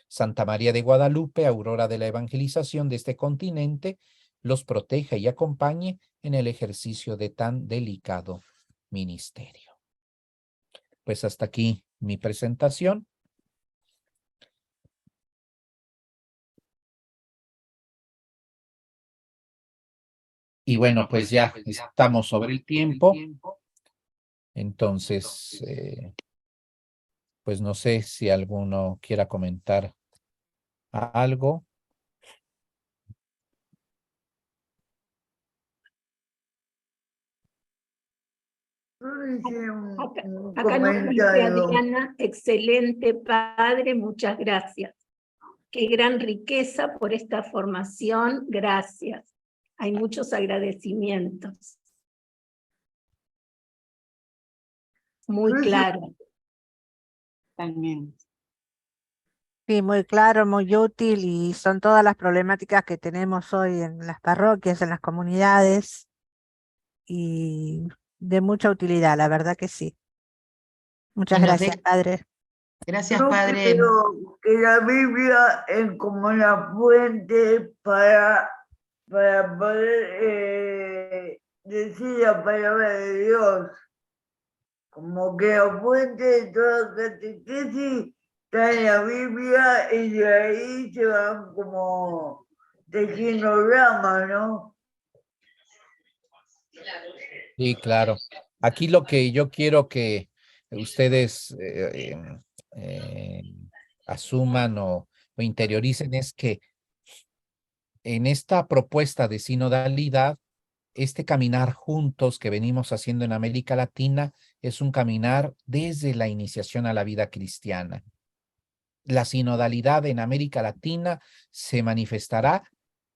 Santa María de Guadalupe, aurora de la evangelización de este continente, los proteja y acompañe en el ejercicio de tan delicado ministerio. Pues hasta aquí mi presentación. Y bueno, pues ya estamos sobre el tiempo. Entonces, pues no sé si alguno quiera comentar algo. Acá nos dice Adriana, excelente padre, muchas gracias. Qué gran riqueza por esta formación, gracias. Hay muchos agradecimientos. Muy claro. También. Sí, muy claro, muy útil y son todas las problemáticas que tenemos hoy en las parroquias, en las comunidades y de mucha utilidad, la verdad que sí. Muchas gracias, padre. Gracias, Yo padre. creo que la Biblia es como la fuente para para poder decir la palabra de Dios. Como que la fuente de toda catequesis está en la Biblia y de ahí se van como tejiendo ramas, ¿no? Sí, claro. Aquí lo que yo quiero que ustedes asuman o interioricen es que en esta propuesta de sinodalidad, este caminar juntos que venimos haciendo en América Latina es un caminar desde la iniciación a la vida cristiana. La sinodalidad en América Latina se manifestará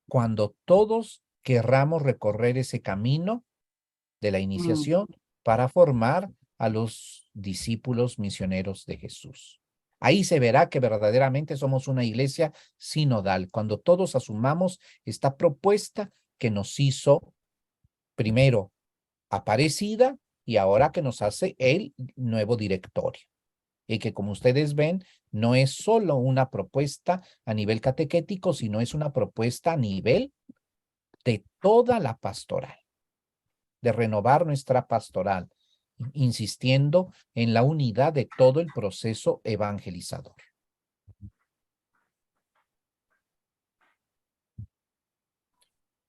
cuando todos querramos recorrer ese camino de la iniciación para formar a los discípulos misioneros de Jesús. Ahí se verá que verdaderamente somos una iglesia sinodal, cuando todos asumamos esta propuesta que nos hizo primero Aparecida y ahora que nos hace el nuevo directorio. Y que, como ustedes ven, no es solo una propuesta a nivel catequético, sino es una propuesta a nivel de toda la pastoral, de renovar nuestra pastoral, insistiendo en la unidad de todo el proceso evangelizador.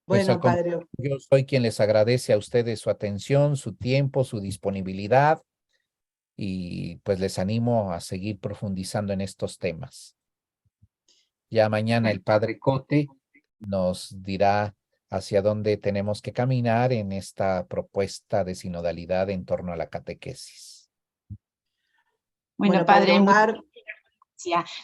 Pues Bueno, padre. Yo soy quien les agradece a ustedes su atención, su tiempo, su disponibilidad, y pues les animo a seguir profundizando en estos temas. Ya mañana el padre Cote nos dirá hacia dónde tenemos que caminar en esta propuesta de sinodalidad en torno a la catequesis. Bueno, padre Omar,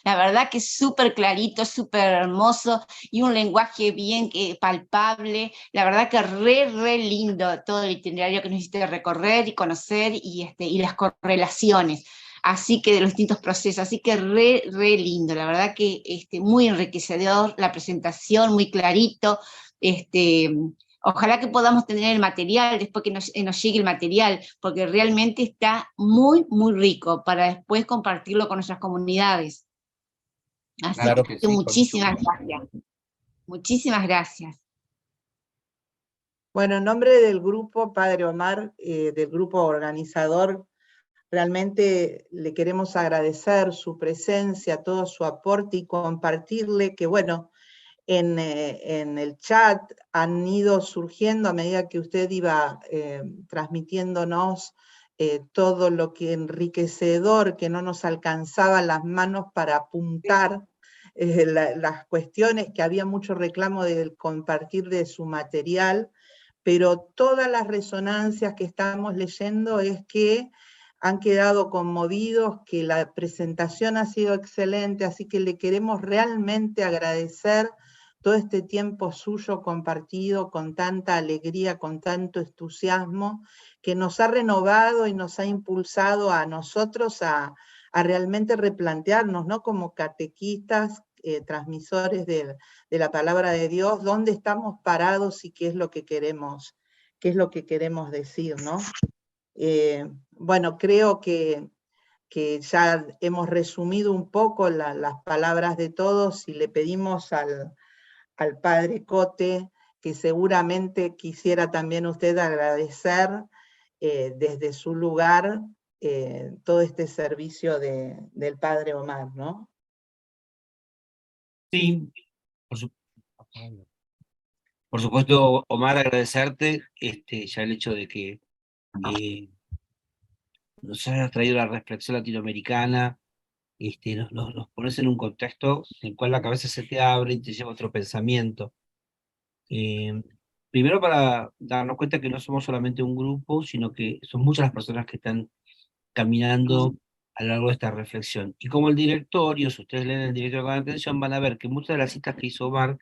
la verdad que es súper clarito, súper hermoso y un lenguaje bien palpable. La verdad que re lindo todo el itinerario que nos hiciste recorrer y conocer y las correlaciones. Así que de los distintos procesos, así que re lindo. La verdad que muy enriquecedor la presentación, muy clarito. Ojalá que podamos tener el material, después que nos llegue el material, porque realmente está muy rico para después compartirlo con nuestras comunidades. Así Claro que sí, muchísimas gracias. Muchísimas gracias. Bueno, en nombre del grupo, padre Omar, del grupo organizador, realmente le queremos agradecer su presencia, todo su aporte y compartirle que, bueno, en el chat han ido surgiendo a medida que usted iba transmitiéndonos todo lo que enriquecedor, que no nos alcanzaban las manos para apuntar las cuestiones, que había mucho reclamo del compartir de su material, pero todas las resonancias que estamos leyendo es que han quedado conmovidos, que la presentación ha sido excelente, así que le queremos realmente agradecer todo este tiempo suyo compartido con tanta alegría, con tanto entusiasmo, que nos ha renovado y nos ha impulsado a nosotros a realmente replantearnos, ¿no? Como catequistas, transmisores de la palabra de Dios, dónde estamos parados y qué es lo que queremos decir, ¿no? Bueno, creo que ya hemos resumido un poco las palabras de todos y le pedimos al padre Cote, que seguramente quisiera también usted agradecer desde su lugar todo este servicio del padre Omar, ¿no? Sí, por supuesto, Omar, agradecerte ya el hecho de que nos hayas traído la reflexión latinoamericana, nos pones en un contexto en el cual la cabeza se te abre y te lleva a otro pensamiento. Primero para darnos cuenta que no somos solamente un grupo, sino que son muchas las personas que están caminando a lo largo de esta reflexión. Y como el directorio, si ustedes leen el directorio con atención, van a ver que muchas de las citas que hizo Omar,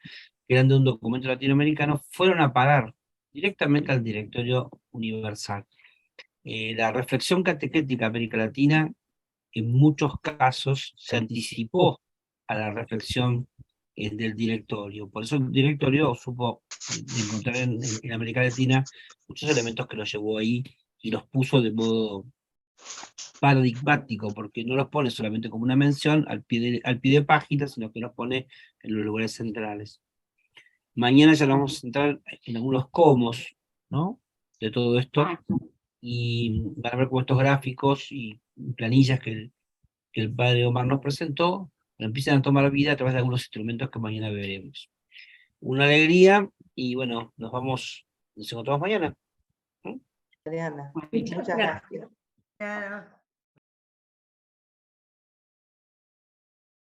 que eran de un documento latinoamericano, fueron a parar directamente al directorio universal. La reflexión catequética de América Latina, en muchos casos, se anticipó a la reflexión del directorio. Por eso el directorio supo encontrar en América Latina muchos elementos que los llevó ahí y los puso de modo paradigmático, porque no los pone solamente como una mención al pie de página, sino que los pone en los lugares centrales. Mañana ya nos vamos a centrar en algunos cómo, ¿no? De todo esto. Y van a ver cómo estos gráficos y planillas que el padre Omar nos presentó empiezan a tomar vida a través de algunos instrumentos que mañana veremos. Una alegría y bueno, nos encontramos mañana. Mariana, muchas gracias.